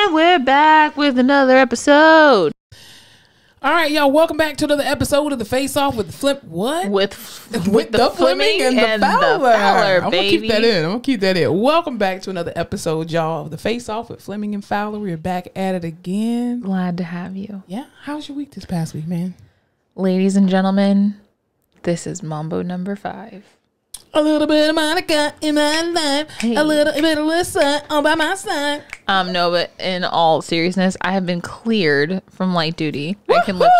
And we're back with another episode. All right, y'all. Welcome back to another episode of the Face Off with With the Fleming and the Fowler. I'm gonna baby. keep that in. I'm gonna keep that in. Welcome back to another episode, y'all, of the Face Off with Fleming and Fowler. We're back at it again. Glad to have you. Yeah. How's your week this past week, man? Ladies and gentlemen, this is Mambo number 5. A little bit of Monica in my life. Hey. A little bit of Lisa on by my side. No, but in all seriousness, I have been cleared from light duty. I can lift.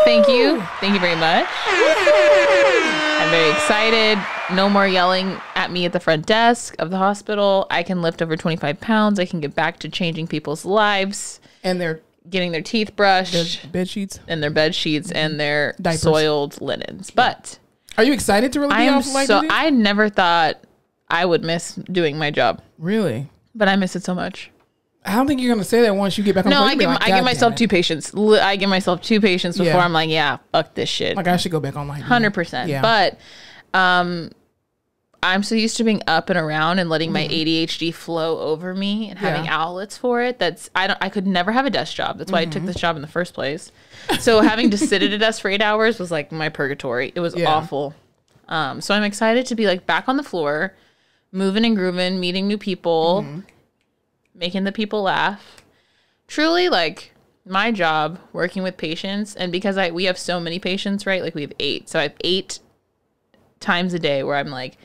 Thank you. Thank you very much. I'm very excited. No more yelling at me at the front desk of the hospital. I can lift over 25 pounds. I can get back to changing people's lives. And their Getting their teeth brushed. bed sheets. And their bed sheets and their Diapers. soiled linens. But Are you excited to really be off light duty? I never thought I would miss doing my job. Really? But I miss it so much. I don't think you're going to say that once you get back on No, the I give myself 2 patients. I give myself 2 patients before Yeah. I'm like, yeah, fuck this shit. Like, I should go back on light duty. 100%. Yeah. But I'm so used to being up and around and letting my ADHD flow over me and having outlets for it. I could never have a desk job. That's why I took this job in the first place. So having to sit at a desk for 8 hours was like my purgatory. It was awful. So I'm excited to be like back on the floor, moving and grooving, meeting new people, making the people laugh. Truly, like, my job working with patients, and because we have so many patients, right? Like, we have 8. So I have 8 times a day where I'm like,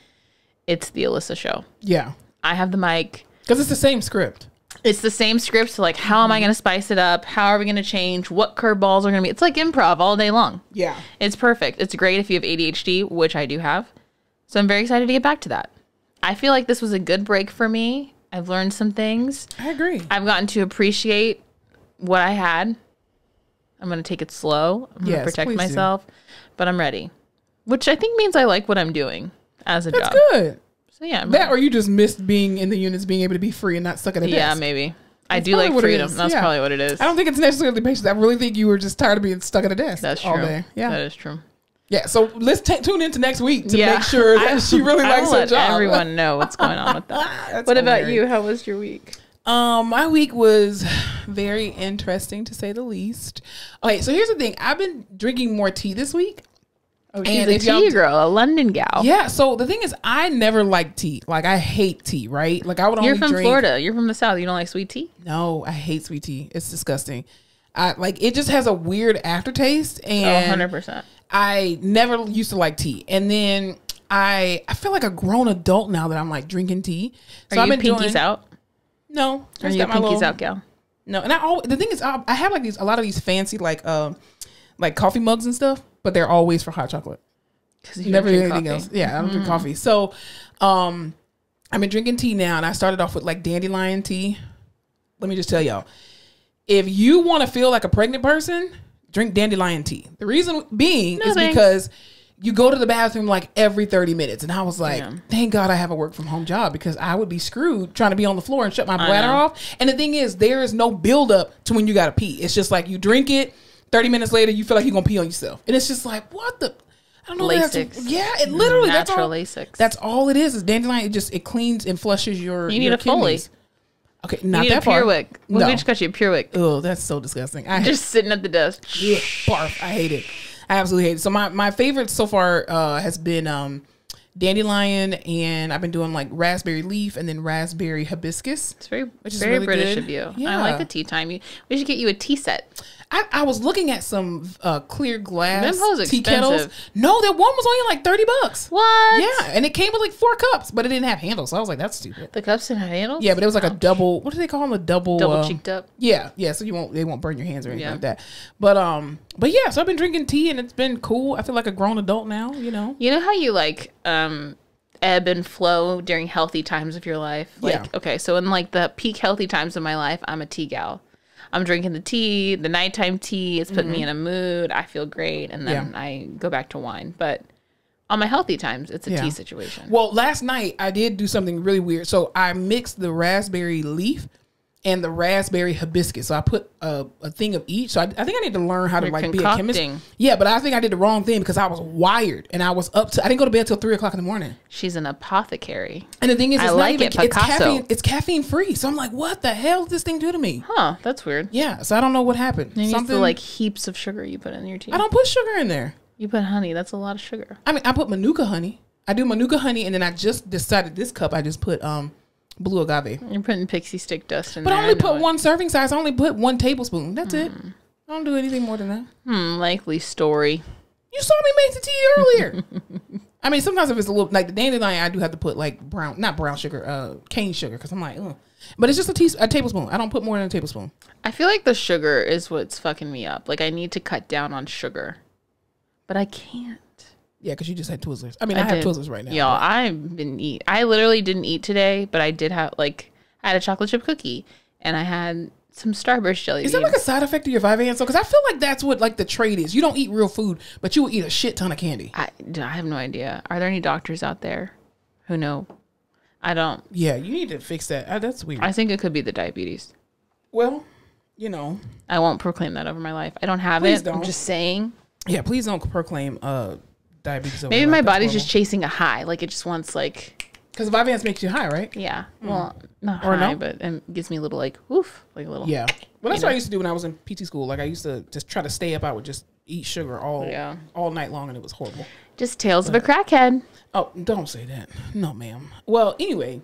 it's the Alyssa show. Yeah. I have the mic. Because it's the same script. It's the same script. So, like, how am I going to spice it up? How are we going to change? What curveballs are going to be? It's like improv all day long. Yeah. It's perfect. It's great if you have ADHD, which I do have. So I'm very excited to get back to that. I feel like this was a good break for me. I've learned some things. I agree. I've gotten to appreciate what I had. I'm going to take it slow. I'm going to protect myself. But I'm ready. Which I think means I like what I'm doing as a job. That's good. So yeah. That or you just missed being in the units, being able to be free and not stuck at a desk. Yeah, maybe. I do like freedom. That's probably what it is. I don't think it's necessarily the patients. I really think you were just tired of being stuck at a desk all true. day. Yeah, that is true. Yeah, so let's tune into next week to make sure that she really likes her job. Everyone know what's going on with that. What about you? How was your week? My week was very interesting to say the least. Okay, so here's the thing. I've been drinking more tea this week. Oh, she's a tea girl, a London gal. Yeah, so the thing is, I never liked tea. Like, I hate tea, right? Like, I would only drink... You're from Florida. You're from the South. You don't like sweet tea? No, I hate sweet tea. It's disgusting. It just has a weird aftertaste. And 100%. I never used to like tea. And then I feel like a grown adult now that I'm, like, drinking tea. So Are you pinkies out? No. Are you a pinkies out gal? No. And the thing is, I have, like, a lot of these fancy, like coffee mugs and stuff. But they're always for hot chocolate. Because you never drink anything coffee. else. Yeah, I don't drink coffee. So, I've been drinking tea now, and I started off with like dandelion tea. Let me just tell y'all, if you want to feel like a pregnant person, drink dandelion tea. The reason being is because you go to the bathroom like every 30 minutes, and I was like, thank God I have a work from home job because I would be screwed trying to be on the floor and shut my bladder off. And the thing is, there is no buildup to when you got to pee. It's just like you drink it. 30 minutes later, you feel like you're going to pee on yourself. And it's just like, what the? I don't know. Lasix. Yeah, it literally, Natural Lasix. That's all it is dandelion. It cleans and flushes your You need a Foley. Okay, not you need that a Pure part. Wick. Well, we just got you a Pure Wick. Oh, that's so disgusting. Just sitting at the desk. Yeah, barf. I hate it. I absolutely hate it. So my favorite so far has been dandelion, and I've been doing like raspberry leaf and then raspberry hibiscus. It's very really British good. of you. Yeah. I like a tea time. We should get you a tea set. I was looking at some clear glass tea expensive. kettles. No, that one was only like $30. What? Yeah, and it came with like 4 cups, but it didn't have handles. So I was like, that's stupid. The cups didn't have handles? Yeah, but it was like a double. What do they call them? A double cheeked up. Yeah. So they won't burn your hands or anything like that. But yeah. So I've been drinking tea and it's been cool. I feel like a grown adult now. You know. You know how you like ebb and flow during healthy times of your life? Like, okay, so in like the peak healthy times of my life, I'm a tea gal. I'm drinking the tea, the nighttime tea. It's putting me in a mood. I feel great. And then I go back to wine. But on my healthy times, it's a tea situation. Well, last night I did do something really weird. So I mixed the raspberry leaf and the raspberry hibiscus. So I put a thing of each. So I think I need to learn how to like be a chemist. Yeah, but I think I did the wrong thing because I was wired and I was up to. I didn't go to bed till 3 o'clock in the morning. She's an apothecary. And the thing is, it's caffeine free. So I'm like, what the hell did this thing do to me? Huh? That's weird. Yeah. So I don't know what happened. Maybe it's the like heaps of sugar you put in your tea. I don't put sugar in there. You put honey. That's a lot of sugar. I mean, I put Manuka honey. I do Manuka honey, and then I just decided this cup I just put blue agave. You're putting pixie stick dust in there. But I only put one serving size. I only put 1 tablespoon. That's it. I don't do anything more than that. Likely story. You saw me make the tea earlier. I mean, sometimes if it's a little, like the dandelion, I do have to put like not brown sugar, cane sugar, because I'm like, ugh. But it's just a tablespoon. I don't put more than a tablespoon. I feel like the sugar is what's fucking me up. Like I need to cut down on sugar, but I can't. Yeah, because you just had Twizzlers. I mean, I have Twizzlers right now. Yo, I've been eat. I literally didn't eat today, but I did have I had a chocolate chip cookie and I had some Starburst jelly beans. Is that like a side effect of your Vyvanse? Because I feel like that's what like the trade is. You don't eat real food, but you will eat a shit ton of candy. I have no idea. Are there any doctors out there who know? I don't. Yeah, you need to fix that. That's weird. I think it could be the diabetes. Well, you know. I won't proclaim that over my life. I don't have Please it. don't. I'm just saying. Yeah, please don't proclaim diabetes. Maybe my body's just chasing a high. Like it just wants like. Because Vyvanse makes you high, right? Yeah. Well, not or high, but it gives me a little like woof, like a little. Yeah. Well, that's what I used to do when I was in PT school. Like I used to just try to stay up. I would just eat sugar all night long, and it was horrible. Just tales of a crackhead. Oh, don't say that. No, ma'am. Well, anyway,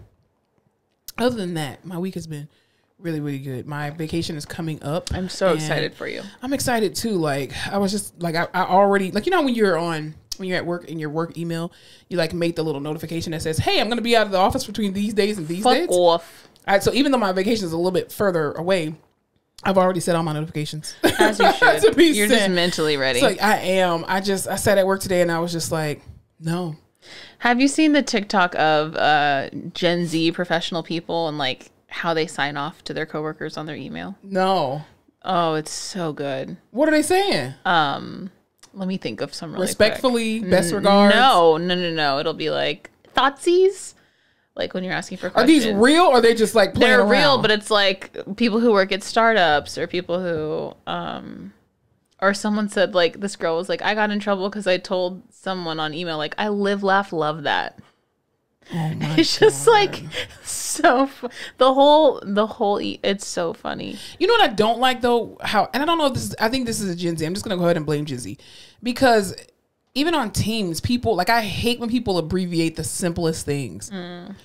other than that, my week has been really, really good. My vacation is coming up. I'm so excited for you. I'm excited too. Like I was just like I already like when you're at work in your work email, you like make the little notification that says, "Hey, I'm going to be out of the office between these days and these days." Fuck off. So even though my vacation is a little bit further away, I've already set all my notifications. As you should. You're just mentally ready. So like, I am. I sat at work today and I was just like, no. Have you seen the TikTok of Gen Z professional people and like how they sign off to their coworkers on their email? No. Oh, it's so good. What are they saying? Let me think of some really respectfully, quick. best regards. No. It'll be like thoughtsy. Like when you're asking for questions. Are these real or are they just like playing around? They're real, but it's like people who work at startups or people who, or someone said like, this girl was like, I got in trouble because I told someone on email, like, I live, laugh, love that. Oh my it's just God. like so the whole it's so funny. You know what I don't like though? And I don't know if this is, I think this is a Gen Z. I'm just going to go ahead and blame Gen Z because even on Teams, people like, I hate when people abbreviate the simplest things.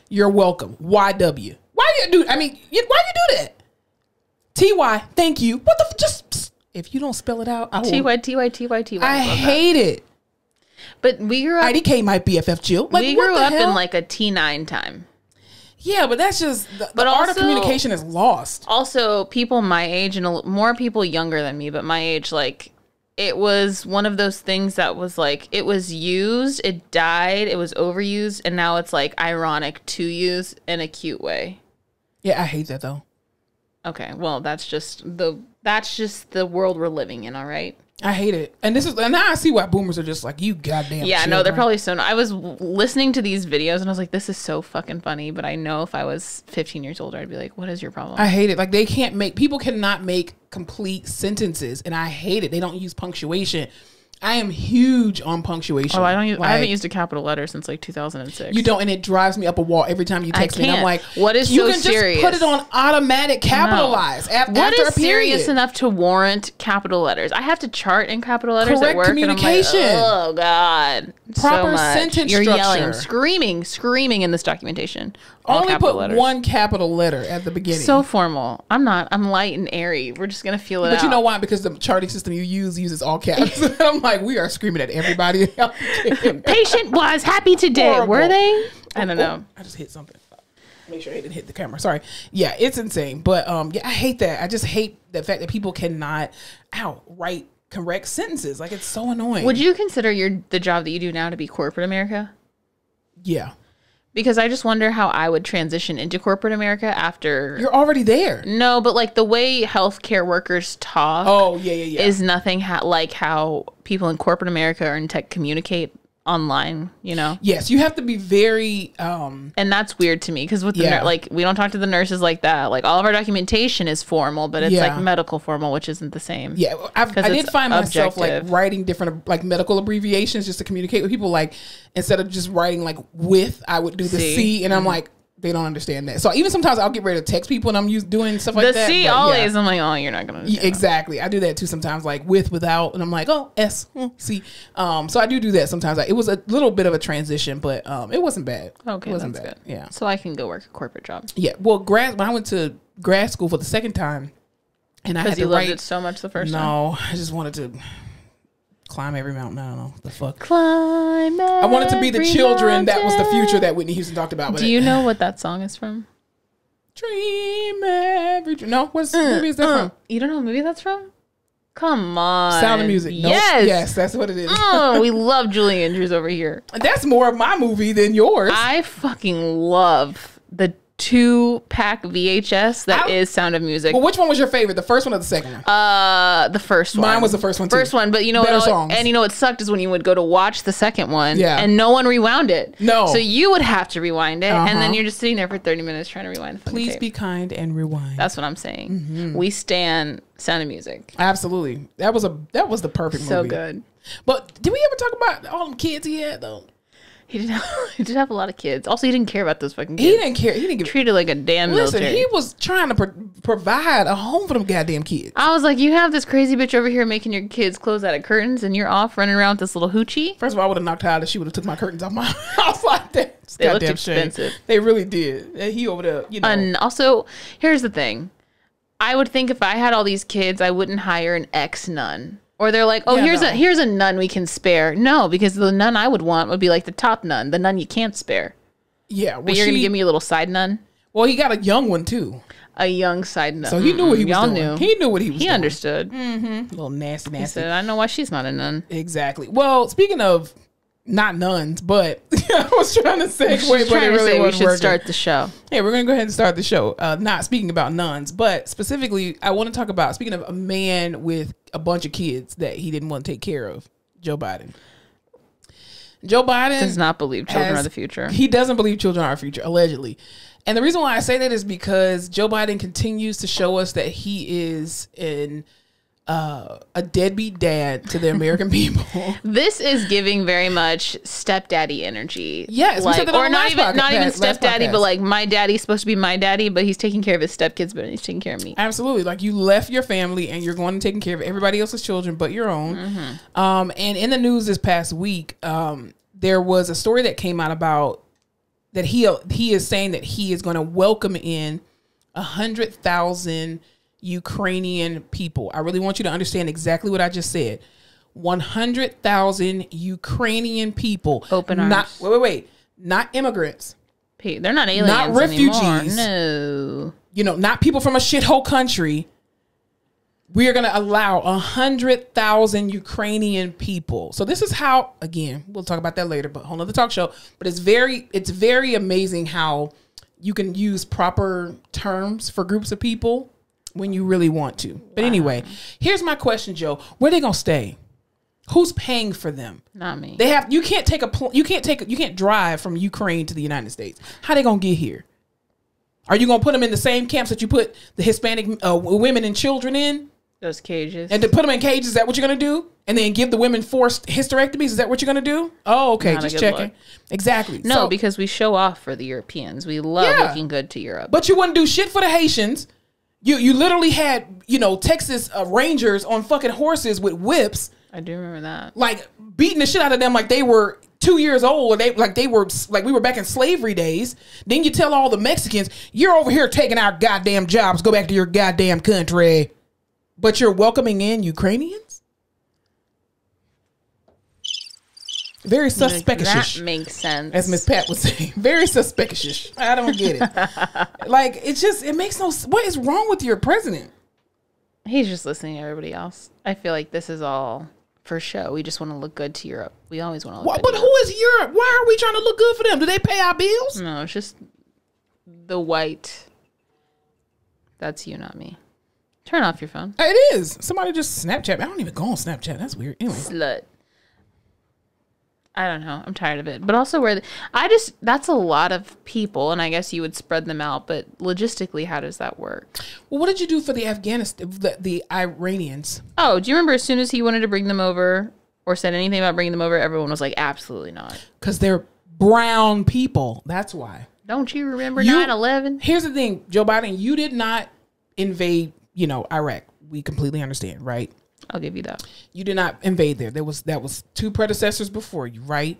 You're welcome. YW. Why do you do? I mean, why do you do that? TY. Thank you. What the? Just if you don't spell it out, TY. I hate it. But we grew up. IDK might BFF Jill. Like, we grew up in like a T9 time. Yeah, but that's just the art of communication is lost. Also, people my age and more people younger than me, but my age, like. It was one of those things that was like, it was used, it died, it was overused, and now it's like ironic to use in a cute way. Yeah, I hate that though. Okay, well, that's just the world we're living in, all right? I hate it. And now I see why boomers are just like, you goddamn Yeah, children. no, they're probably so... I was listening to these videos and I was like, this is so fucking funny, but I know if I was 15 years older, I'd be like, what is your problem? I hate it. Like, people cannot make complete sentences, and I hate it. They don't use punctuation. I am huge on punctuation. Oh, I haven't used a capital letter since like 2006. You don't, and it drives me up a wall every time you text me. And I'm like, what is you so can serious? just put it on automatic capitalize after what is a period. Serious enough to warrant capital letters? I have to chart in capital letters Correct at work. communication. And I'm like, oh God, Proper so much. sentence You're structure. yelling, screaming in this documentation. Only put one capital letter at the beginning. So formal. I'm light and airy. We're just going to feel it out. But you know why? Because the charting system you use uses all caps. I'm like, we are screaming at everybody. Patient was happy today. Horrible. Were they? I don't know. I just hit something. Make sure I didn't hit the camera. Sorry. Yeah, it's insane. But yeah, I hate that. I just hate the fact that people cannot write correct sentences. Like, it's so annoying. Would you consider the job that you do now to be corporate America? Yeah. Because I just wonder how I would transition into corporate America after... You're already there. No, but like the way healthcare workers talk... Oh, yeah. ...is nothing like how people in corporate America or in tech communicate online, you know? Yes, you have to be very and that's weird to me because with the like we don't talk to the nurses like that. Like all of our documentation is formal, but it's like medical formal, which isn't the same. Yeah, I did find myself like writing different like medical abbreviations just to communicate with people. Like instead of just writing like with, I would do the C, and I'm like, they don't understand that. So even sometimes I'll get ready to text people and I'm doing stuff like that. The C always, I'm like, oh, you're not going to exactly. I do that too sometimes, like with, without, and I'm like, oh, S, C. So I do that sometimes. It was a little bit of a transition, but it wasn't bad. Okay, it wasn't that's bad. Good. Yeah. So I can go work a corporate job. Yeah. Well, when I went to grad school for the second time, and I had to loved it so much the first time. No, I just wanted to climb every mountain. I don't know the fuck. Climb. I wanted to be the children. That was the future that Whitney Houston talked about. Do you know what that song is from? Dream every dream. No, what movie is that from? You don't know what movie that's from? Come on. Sound of Music. Nope. Yes, that's what it is. We love Julie Andrews over here. That's more of my movie than yours. I fucking love the 2-pack VHS that is Sound of Music. Well, which one was your favorite? The first one or the second one? The first one. Mine was the first one too. First one, but you know better what? Songs. And you know what sucked is when you would go to watch the second one, yeah, and no one rewound it. No, so you would have to rewind it, and then you're just sitting there for 30 minutes trying to rewind the Please tape. Be kind and rewind. That's what I'm saying. We stan Sound of Music. Absolutely, that was the perfect movie. So good. But did we ever talk about all them kids he had though? He did have a lot of kids. Also, he didn't care about those fucking kids. He didn't care. He didn't get treated like a damn military. He was trying to provide a home for them goddamn kids. I was like, you have this crazy bitch over here making your kids close out of curtains, and you're off running around with this little hoochie. First of all, I would have knocked her out if she would have took my curtains off my house like that. They looked expensive. Shame. They really did. He over there, you know. And also, here's the thing. I would think if I had all these kids, I wouldn't hire an ex-nun. Or they're like, oh, here's a nun we can spare. No, because the nun I would want would be like the top nun, the nun you can't spare. Yeah. Well, but you're going to give me a little side nun? Well, he got a young one, too. A young side nun. So he knew what he was doing. Knew. He knew what he was doing. He understood. Little nasty. He said, I know why she's not a nun. Exactly. Well, speaking of not nuns, but I was trying to segue, but it really wasn't we should working. Start the show. Yeah, we're going to go ahead and start the show. Not speaking about nuns, but specifically, I want to talk about, speaking of a man with a bunch of kids that he didn't want to take care of, Joe Biden. Joe Biden does not believe children are the future. He doesn't believe children are our future, allegedly. And the reason why I say that is because Joe Biden continues to show us that he is a deadbeat dad to the American people. This is giving very much stepdaddy energy. Yes, like, or not even stepdaddy, but like my daddy's supposed to be my daddy, but he's taking care of his stepkids, but he's taking care of me. Absolutely, like you left your family and you're going and taking care of everybody else's children, but your own. And in the news this past week, there was a story that came out about that he is saying that he is going to welcome in 100,000 Ukrainian people. I really want you to understand exactly what I just said. 100,000 Ukrainian people. Open arms. Wait. Not immigrants. They're not aliens. Not refugees. Anymore. No. You know, not people from a shithole country. We are going to allow 100,000 Ukrainian people. So this is how, again, we'll talk about that later, but whole nother talk show. But it's very amazing how you can use proper terms for groups of people when you really want to. But anyway, here's my question, Joe. Where are they gonna stay? Who's paying for them? Not me. You can't drive from Ukraine to the United States. How they gonna get here? Are you gonna put them in the same camps that you put the Hispanic women and children in? Those cages. And to put them in cages, is that what you're gonna do? And then give the women forced hysterectomies? Is that what you're gonna do? Oh, okay, just checking. Exactly. No, because we show off for the Europeans. We love looking good to Europe. But you wouldn't do shit for the Haitians. You literally had, Texas Rangers on fucking horses with whips. I do remember that. Like beating the shit out of them like they were 2 years old, or we were back in slavery days. Then you tell all the Mexicans, you're over here taking our goddamn jobs, go back to your goddamn country. But you're welcoming in Ukrainians? Very suspicious. That makes sense. As Miss Pat was saying. Very suspicious. I don't get it. Like, it makes no... What is wrong with your president? He's just listening to everybody else. I feel like this is all for show. We just want to look good to Europe. We always want to look good But who is Europe? Why are we trying to look good for them? Do they pay our bills? No, it's just the white. That's you, not me. Turn off your phone. It is. Somebody just Snapchat. I don't even go on Snapchat. That's weird. Anyway. Slut. I don't know. I'm tired of it. But also that's a lot of people, and I guess you would spread them out. But logistically, how does that work? Well, what did you do for the the Iranians? Oh, do you remember as soon as he wanted to bring them over or said anything about bringing them over, everyone was like, absolutely not. Because they're brown people. That's why. Don't you remember 9/11? Here's the thing, Joe Biden, you did not invade, Iraq. We completely understand, right? I'll give you that. You did not invade there. That was two predecessors before you, right?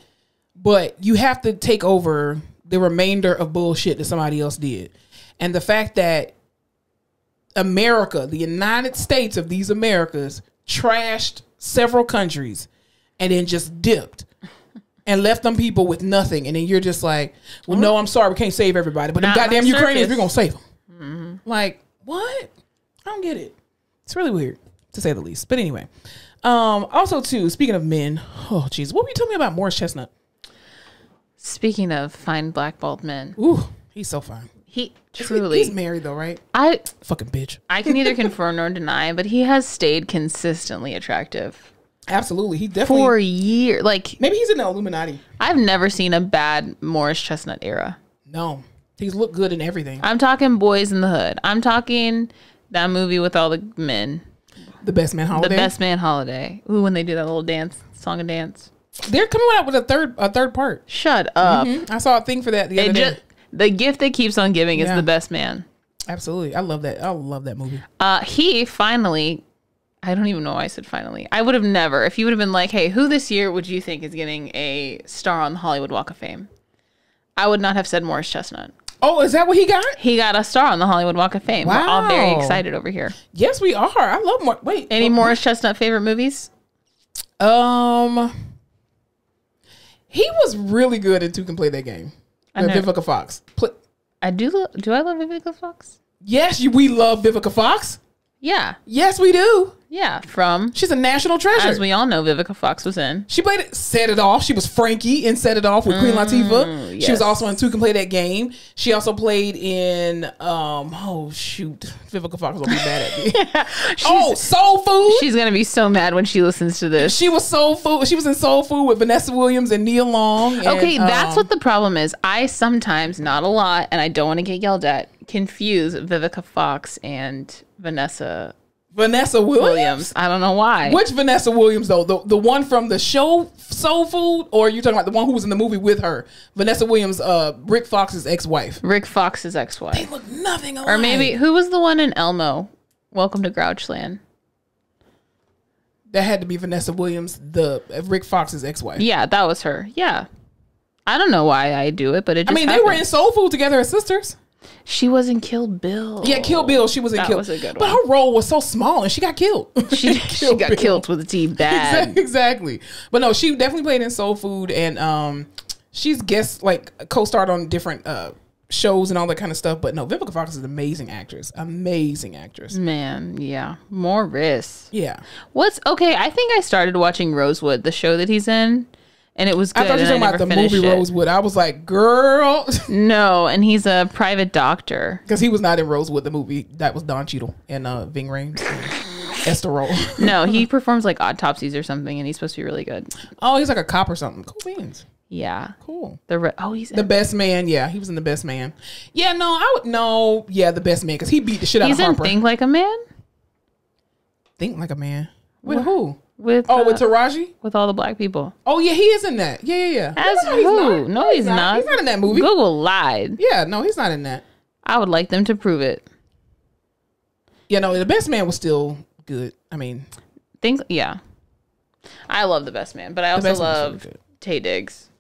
But you have to take over the remainder of bullshit that somebody else did. And the fact that America, the United States of these Americas, trashed several countries and then just dipped and left them people with nothing. And then you're just like, well, no, I'm sorry, we can't save everybody. But them goddamn Ukrainians, we're going to save them. Mm-hmm. Like, what? I don't get it. It's really weird, to say the least. But anyway, also too, speaking of men, oh jeez, what were you telling me about Morris Chesnut? Speaking of fine black bald men, ooh, he's so fine. He's married though, right? Fucking bitch. I can neither confirm nor deny, but he has stayed consistently attractive. Absolutely, he definitely for years. Like maybe he's in the Illuminati. I've never seen a bad Morris Chesnut era. No, he's looked good in everything. I'm talking Boys in the Hood. I'm talking that movie with all the men. The Best Man Holiday. The Best Man Holiday. Ooh, when they do that little song and dance. They're coming out with a third part. Shut up. Mm-hmm. I saw a thing for that the other day. The gift that keeps on giving is The Best Man. Absolutely. I love that. I love that movie. He finally, I don't even know why I said finally. I would have never, if you would have been like, hey, who this year would you think is getting a star on the Hollywood Walk of Fame? I would not have said Morris Chesnut. Oh, is that what he got? He got a star on the Hollywood Walk of Fame. Wow. We're all very excited over here. Yes, we are. I love Any Morris Chestnut favorite movies? He was really good in Two Can Play That Game. Vivica Fox. I do. Do I love Vivica Fox? Yes, we love Vivica Fox. Yeah. Yes, we do. Yeah, she's a national treasure. As we all know, Vivica Fox was in. She played it, Set It Off. She was Frankie in Set It Off with Queen Latifah. Yes. She was also in Two Can Play That Game. She also played in, Vivica Fox will be mad at me. Soul Food. She's going to be so mad when she listens to this. She was Soul Food. She was in Soul Food with Vanessa Williams and Nia Long. Okay, that's what the problem is. I sometimes, not a lot, and I don't want to get yelled at, confuse Vivica Fox and Vanessa Williams. I don't know why. Which Vanessa Williams though? The one from the show Soul Food, or you talking about the one who was in the movie with her? Vanessa Williams, Rick Fox's ex-wife. Rick Fox's ex-wife. They look nothing alike. Or maybe who was the one in Elmo? Welcome to Grouchland. That had to be Vanessa Williams, the Rick Fox's ex-wife. Yeah, that was her. Yeah. I don't know why I do it, but it just they were in Soul Food together as sisters. She was in Kill Bill. Yeah, Kill Bill. She was in Kill Bill. That was a good one. But her role was so small and she got killed. She got killed with a T bad. Exactly. But no, she definitely played in Soul Food, and she's co-starred on different shows and all that kind of stuff. But no, Vivica Fox is an amazing actress. Amazing actress. Man, yeah. Morris. Yeah. I think I started watching Rosewood, the show that he's in. And it was good. I thought you were talking about the movie Rosewood. I was like, girl. No, and he's a private doctor. Because he was not in Rosewood, the movie. That was Don Cheadle and Ving Rhames. Esther Roll. No, he performs like autopsies or something, and he's supposed to be really good. Oh, he's like a cop or something. Cool beans. Yeah. Cool. He's The Best Man. Yeah, he was in The Best Man. Yeah, no, I would know. Yeah, The Best Man, because he beat the shit out of Harper. He's in Think Like a Man? Think Like a Man? With who? With Taraji? With all the black people. Oh, yeah, he is in that. Yeah. As who? No, he's not. He's not in that movie. Google lied. Yeah, no, he's not in that. I would like them to prove it. Yeah, no, The Best Man was still good. I mean. I love The Best Man, but I also love Taye Diggs.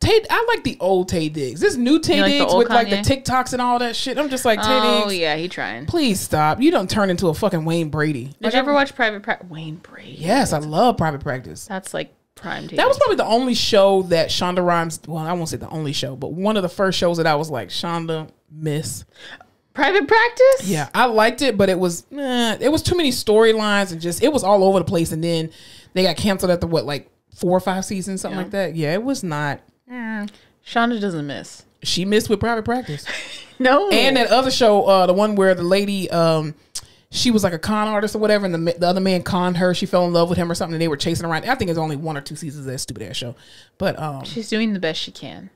I like the old Taye Diggs. This new Taye Diggs with like the TikToks and all that shit. I'm just like, Taye Diggs. Oh yeah, he trying. Please stop. You don't turn into a fucking Wayne Brady. Did you ever watch Private Practice? Wayne Brady. Yes, I love Private Practice. That's like prime Taye That was Diggs. probably the only show that Shonda Rhimes. Well, I won't say the only show, but one of the first shows that I was like, Shonda, miss. Private Practice. Yeah, I liked it, but it was too many storylines and just it was all over the place. And then they got canceled after 4 or 5 seasons, something like that. Yeah, it was not. Shonda doesn't miss. She missed with Private Practice. No. And that other show, the one where the lady, she was like a con artist or whatever, and the other man conned her. She fell in love with him or something, and they were chasing around. I think it's only 1 or 2 seasons of that stupid ass show. But she's doing the best she can.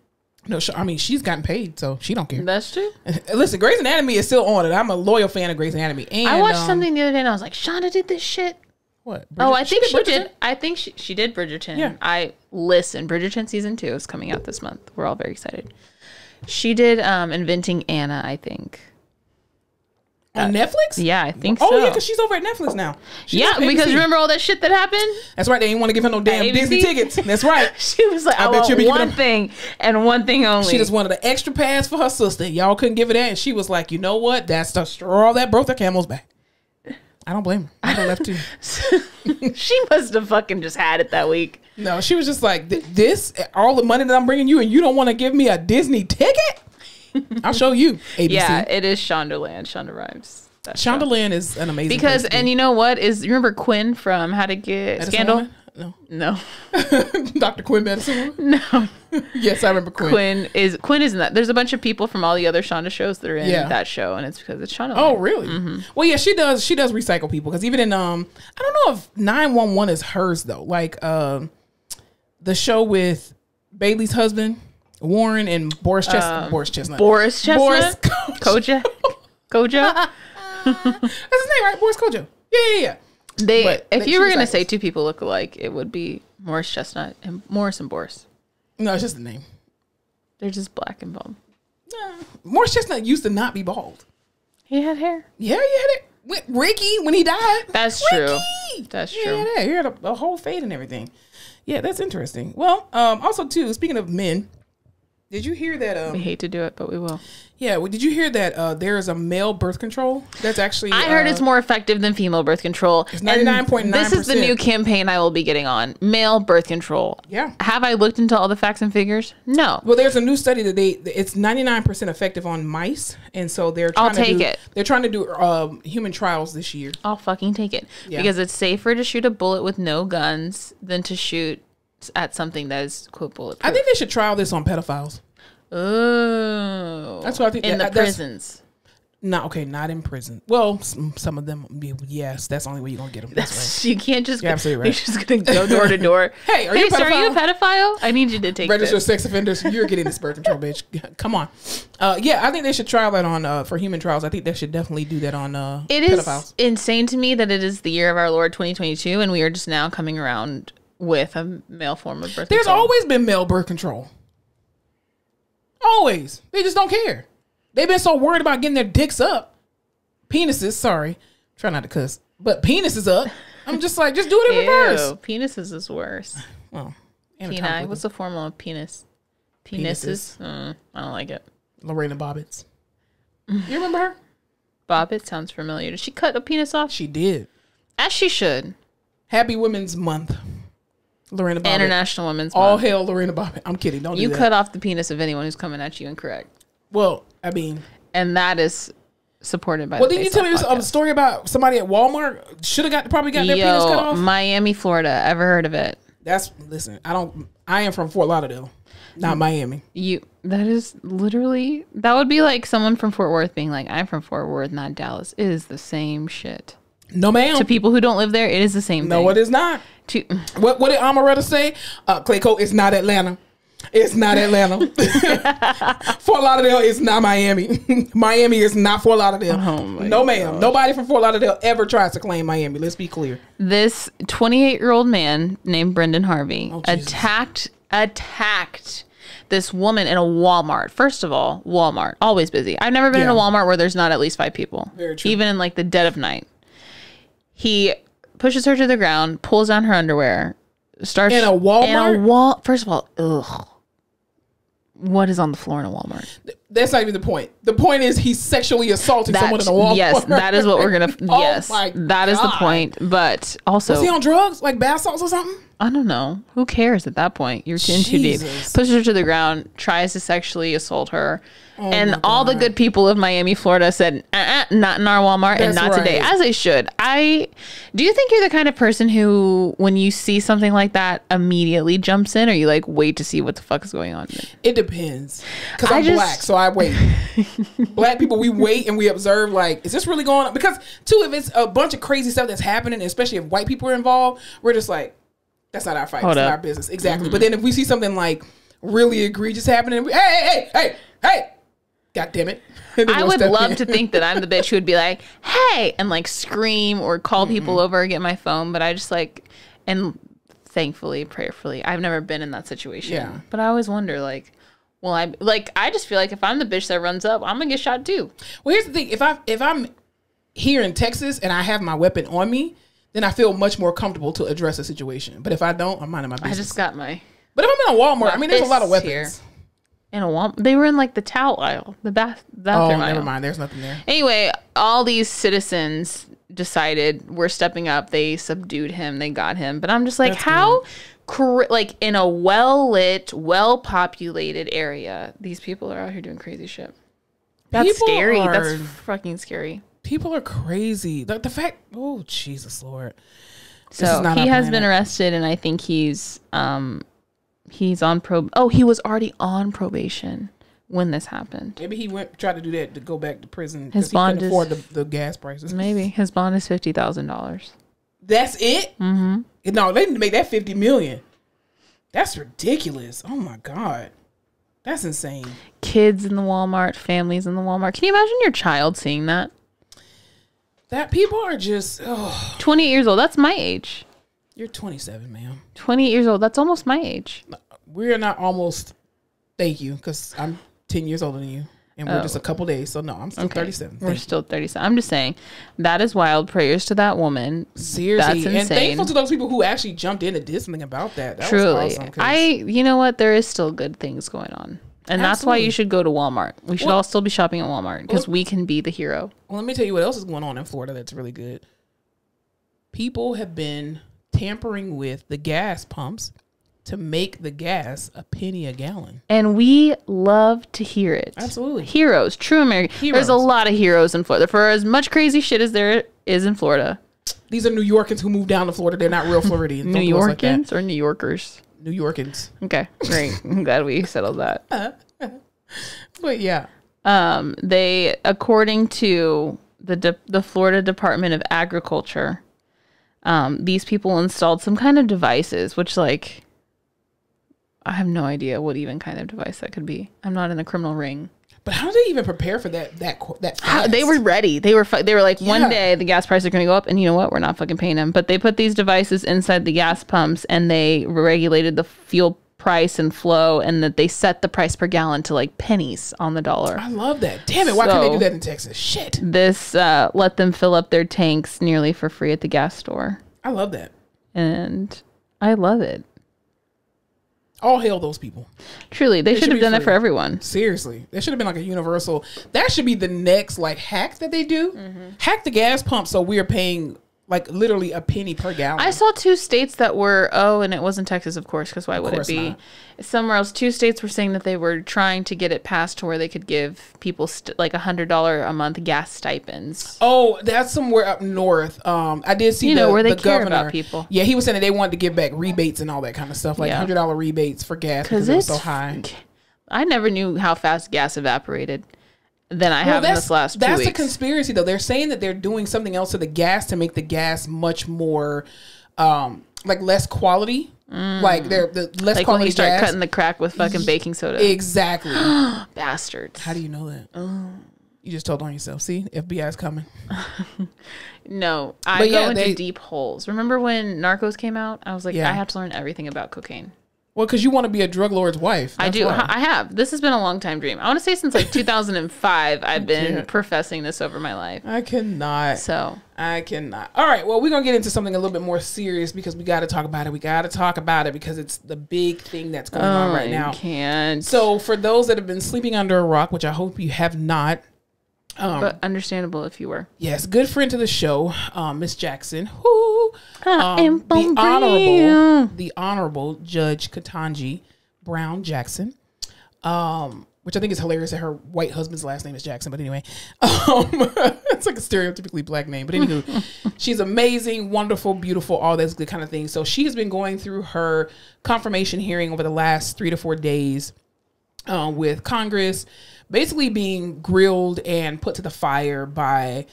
No, I mean, she's gotten paid, so she don't care. That's true. Listen, Grey's Anatomy is still on it. I'm a loyal fan of Grey's Anatomy. And I watched something the other day, and I was like, Shonda did this shit. What? I think she did. I think she did Bridgerton. Yeah. Bridgerton season 2 is coming out this month. We're all very excited. She did Inventing Anna, I think. On Netflix? Yeah, I think so. Oh, yeah, because she's over at Netflix now. Because remember all that shit that happened? That's right. They didn't want to give her no damn Disney tickets. That's right. She was like, I want one thing and one thing only. She just wanted an extra pass for her sister. Y'all couldn't give her that. And she was like, you know what? That's the straw that broke the camel's back. I don't blame her. I don't left too. She must have fucking just had it that week. No, she was just like, this, all the money that I'm bringing you, and you don't want to give me a Disney ticket? I'll show you, ABC. Yeah, it is Shondaland. Shonda Rhimes. Shondaland is an amazing because, and you know what? You remember Quinn from How to Get Medicine Scandal? Woman? No. Dr. Quinn Medicine Woman? No. Yes, I remember Quinn. Quinn is in that. There's a bunch of people from all the other Shonda shows that are in that show, and it's because it's Shondaland. Oh, really? Mm-hmm. Well, yeah, she does recycle people, because even in I don't know if 911 is hers though. Like the show with Bailey's husband, Warren, and Boris Chestnut. Boris Chestnut. Boris Koja. Koja. That's his name, right? Boris Koja. Yeah. If you were gonna say two people look alike, it would be Morris Chestnut and Morris and Boris. No, it's just the name. They're just black and bald. Morris Chestnut used to not be bald. He had hair. Yeah, he had it. With Ricky when he died. That's true. That's true. Yeah, he had a whole fade and everything. Yeah, that's interesting. Well, also too, speaking of men, did you hear that? We hate to do it, but we will. Yeah, well, did you hear that there is a male birth control that's actually... I heard it's more effective than female birth control. It's 99.9%. This is the new campaign I will be getting on. Male birth control. Yeah. Have I looked into all the facts and figures? No. Well, there's a new study that it's 99% effective on mice, and so they're trying They're trying to do human trials this year. I'll fucking take it. Yeah. Because it's safer to shoot a bullet with no guns than to shoot at something that is, quote, bulletproof. I think they should trial this on pedophiles. Oh, that's what I think. In the prisons. Not in prison. Well, some of them, yes, that's the only way you're gonna get them. That's right. You can't just. You're absolutely right. You're just gonna go door to door. Hey, are you a pedophile? I need you to take register sex offenders. You're getting this birth control, bitch. Come on. Yeah, I think they should trial that on for human trials. I think they should definitely do that on pedophiles. Is insane to me that it is the year of our Lord 2022, and we are just now coming around with a male form of birth control. There's always been male birth control. Always. They just don't care. They've been so worried about getting their dicks up. Penises, sorry. Try not to cuss. But penises up. I'm just like, just do it in reverse. Penises is worse. Well, peni. What's the formula of penis? Penises. I don't like it. Lorena Bobbitt. You remember her? Bobbitt sounds familiar. Did she cut a penis off? She did. As she should. Happy Women's Month. Lorena Bobbitt. International Women's All Month. hail Lorena Bobbitt. I'm kidding. Don't do that. You cut off the penis of anyone who's coming at you incorrect. Well, I mean. And that is supported by Well, didn't you tell me a story about somebody at Walmart probably got their penis cut off? Miami, Florida. Ever heard of it? Listen, I am from Fort Lauderdale, not Miami. That would be like someone from Fort Worth being like, I'm from Fort Worth, not Dallas. It is the same shit. No, ma'am. To people who don't live there, it is the same thing. No, it is not. What did Amaretta say? Clayco, it's not Atlanta. It's not Atlanta. Fort Lauderdale is not Miami. Miami is not Fort Lauderdale. Oh no, ma'am. Nobody from Fort Lauderdale ever tries to claim Miami. Let's be clear. This 28-year-old man named Brendan Harvey attacked this woman in a Walmart. First of all, Walmart, always busy. I've never been in a Walmart where there's not at least 5 people. Very true. Even in like the dead of night. He pushes her to the ground, pulls down her underwear, starts in a Walmart. First of all, ugh. What is on the floor in a Walmart? That's not even the point. The point is he's sexually assaulting someone in a Walmart. Yes, that is what we're gonna. Yes, that is the point. But also, was he on drugs, like bath salts or something? I don't know. Who cares at that point? You're in too deep. Pushes her to the ground, tries to sexually assault her. And all the good people of Miami, Florida said, not in our Walmart. That's and not today, as they should. Do you think you're the kind of person who, when you see something like that, immediately jumps in, or you like wait to see what the fuck is going on? It depends. Because I'm black, so why wait? Black people, we wait and we observe, like, is this really going on? Because, too, if it's a bunch of crazy stuff that's happening, especially if white people are involved, we're just like, that's not our fight. It's not our business. Exactly. But then if we see something, like, really egregious happening, hey, God damn it. I would love to think that I'm the bitch who would be like, hey, and, like, scream or call people over or get my phone. But I just, like, and thankfully, prayerfully, I've never been in that situation. Yeah. But I always wonder, like, well, I just feel like if I'm the bitch that runs up, I'm gonna get shot too. Well, here's the thing: if I'm here in Texas and I have my weapon on me, then I feel much more comfortable to address a situation. But if I don't, I'm minding my business. I just got my. But if I'm in a Walmart, I mean, there's a lot of weapons. Here. In a Walmart, they were in like the towel aisle, the bathroom aisle. Never mind. There's nothing there. Anyway, all these citizens decided we're stepping up. They subdued him. They got him. But I'm just like, that's how? Good. Like in a well-lit, well-populated area, these people are out here doing crazy shit. That's scary. That's fucking scary. People are crazy. The fact, oh Jesus Lord. So he has been arrested, and I think he's on he was already on probation when this happened. Maybe he tried to do that to go back to prison because he couldn't afford the gas prices. Maybe his bond is $50,000. That's it? Mm-hmm. No, they didn't make that $50 million. That's ridiculous. Oh my God. That's insane. Kids in the Walmart, families in the Walmart. Can you imagine your child seeing that? That people are just 28 years old. That's my age. You're 27, ma'am. 28 years old. That's almost my age. We're not almost. Thank you, because I'm 10 years older than you. And we're just a couple days. So, no, I'm still 37. We're still 37. I'm just saying, that is wild. Prayers to that woman. Seriously. That's insane. And thankful to those people who actually jumped in and did something about that. That Truly. was awesome. You know what? There is still good things going on. And that's why you should go to Walmart. We should all still be shopping at Walmart because we can be the hero. Well, let me tell you what else is going on in Florida that's really good. People have been tampering with the gas pumps to make the gas a penny a gallon. And we love to hear it. Absolutely. Heroes. True American. There's a lot of heroes in Florida. For as much crazy shit as there is in Florida. These are New Yorkers who moved down to Florida. They're not real Floridians. New Yorkers or New Yorkers? New Yorkers. Okay, great. I'm glad we settled that. But yeah. They, according to the Florida Department of Agriculture, these people installed some kind of devices, which, like, I have no idea what even kind of device that could be. I'm not in the criminal ring. But how did they even prepare for that fast? They were ready. They were like, one day the gas prices are going to go up, and you know what? We're not fucking paying them. But they put these devices inside the gas pumps, and they regulated the fuel price and flow, and that they set the price per gallon to like pennies on the dollar. I love that. Damn it. Why can't they do that in Texas? Shit. This let them fill up their tanks nearly for free at the gas store. I love that. And I love it. All hail those people. Truly, they should have done it for everyone. Seriously, there should have been like a universal. That should be the next like hack that they do. Mm-hmm. Hack the gas pump so we are paying like literally a penny per gallon. I saw 2 states that were and it wasn't Texas, of course, because why would it be? Not. Somewhere else, 2 states were saying that they were trying to get it passed to where they could give people like $100 a month gas stipends. Oh, that's somewhere up north. I did see where they the care governor. About people. Yeah, he was saying that they wanted to give back rebates and all that kind of stuff, like $100 rebates for gas because it was so high. I never knew how fast gas evaporated. Than I have in this last 2 weeks. That's a conspiracy, though. They're saying that they're doing something else to the gas to make the gas much more, like less quality. Like they're the less like quality when you start gas. Cutting the crack with fucking baking soda. Exactly. Bastards. How do you know that? You just told on yourself. See, FBI's coming. No, I go into deep holes. Remember when Narcos came out? I was like, I have to learn everything about cocaine. Well, because you want to be a drug lord's wife. I do. Why. I have. This has been a long time dream. I want to say since like 2005, I've been professing this over my life. I cannot. So. I cannot. All right. Well, we're going to get into something a little bit more serious because we got to talk about it. We got to talk about it because it's the big thing that's going on right now. I can't. So for those that have been sleeping under a rock, which I hope you have not. But understandable if you were. Yes, good friend to the show, Miss Jackson. Who the Honorable Judge Ketanji Brown Jackson, which I think is hilarious that her white husband's last name is Jackson. But anyway, it's like a stereotypically black name. But anywho, she's amazing, wonderful, beautiful, all those good kind of things. So she has been going through her confirmation hearing over the last 3 to 4 days. with Congress, basically being grilled and put to the fire by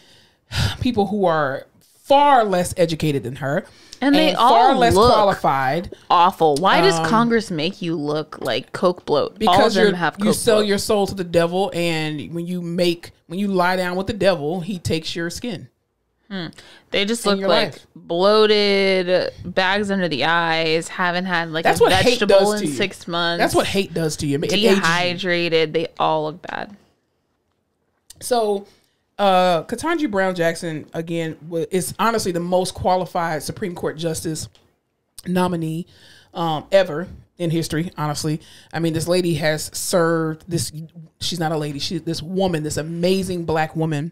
people who are far less educated than her. And they all far less look qualified. Awful. Why does Congress make you look like Coke bloat? Because all of them have Coke you sell bloat. your soul to the devil, and when you lie down with the devil, he takes your skin. They just look like bloated, bags under the eyes, haven't had like That's a what hate vegetable does in to you. 6 months. That's what hate does to you. It ages you. Dehydrated. They all look bad. So, Ketanji Brown Jackson, again, is honestly the most qualified Supreme Court justice nominee ever in history, honestly. I mean, this lady has served this. She's not a lady. This woman, this amazing black woman,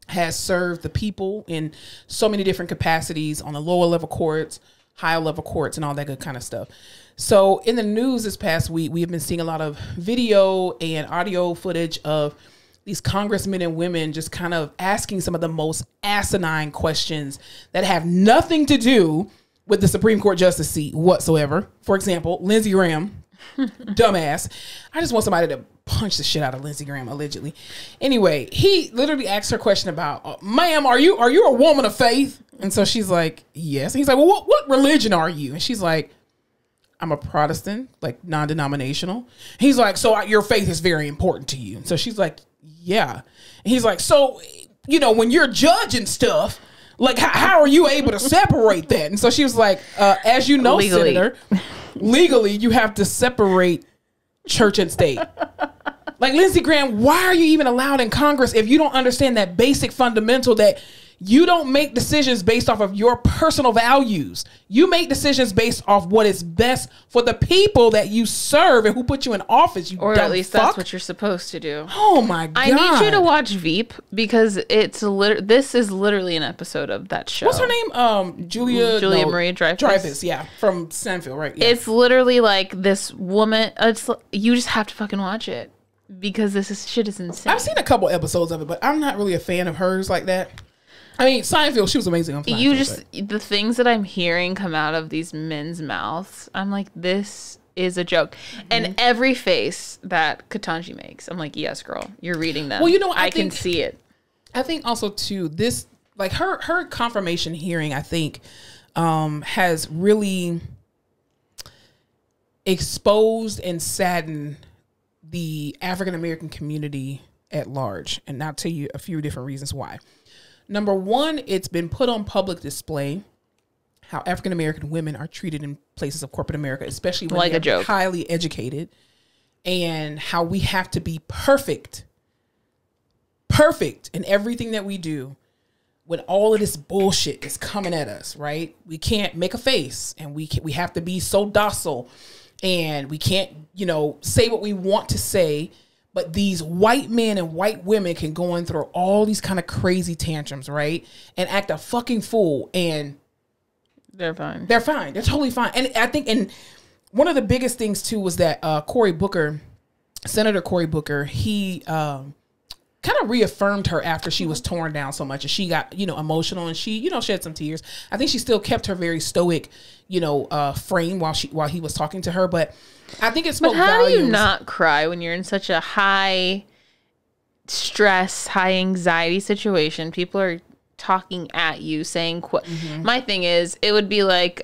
has served the people in so many different capacities on the lower level courts, higher level courts, and all that good kind of stuff. So in the news this past week, we have been seeing a lot of video and audio footage of these congressmen and women just kind of asking some of the most asinine questions that have nothing to do with the Supreme Court justice seat whatsoever. For example, Lindsey Graham, dumbass. I just want somebody to punch the shit out of Lindsey Graham, allegedly. Anyway, he literally asked her a question about, ma'am, are you a woman of faith? And so she's like, yes. And he's like, well, what religion are you? And she's like, I'm a Protestant, like non-denominational. He's like, so your faith is very important to you. And so she's like, yeah. And he's like, so, when you're judging stuff, like, how are you able to separate that? And so she was like, as you know, legally. Senator, legally, you have to separate church and state. Like, Lindsey Graham, why are you even allowed in Congress if you don't understand that basic fundamental that you don't make decisions based off of your personal values? You make decisions based off what is best for the people that you serve and who put you in office. Or at least that's what you're supposed to do. Oh my God. I need you to watch Veep because this is literally an episode of that show. What's her name? Julia Marie Dreyfus. Dreyfus, yeah. From Seinfeld, right? Yeah. It's literally like this woman. You just have to fucking watch it because shit is insane. I've seen a couple episodes of it, but I'm not really a fan of hers like that. I mean, Seinfeld, she was amazing on Seinfeld. The things that I'm hearing come out of these men's mouths, I'm like, this is a joke. Mm-hmm. And every face that Ketanji makes, I'm like, yes, girl, you're reading them. Well, I can see it. I think also, too, this, like, her confirmation hearing, I think, has really exposed and saddened the African-American community at large. And I'll tell you a few different reasons why. Number one, it's been put on public display how African-American women are treated in places of corporate America, especially when they're highly educated, and how we have to be perfect in everything that we do when all of this bullshit is coming at us, right? We can't make a face, and we have to be so docile, and we can't, say what we want to say. But these white men and white women can go in through all these kind of crazy tantrums, right? And act a fucking fool. And they're fine. They're fine. They're totally fine. And I think, and one of the biggest things too was that Cory Booker, Senator Cory Booker, he kind of reaffirmed her after she was torn down so much. And she got, emotional, and she, shed some tears. I think she still kept her very stoic, frame while he was talking to her. But I think it spoke volumes. But how do you not cry when you're in such a high stress, high anxiety situation? People are talking at you, saying, My thing is, it would be like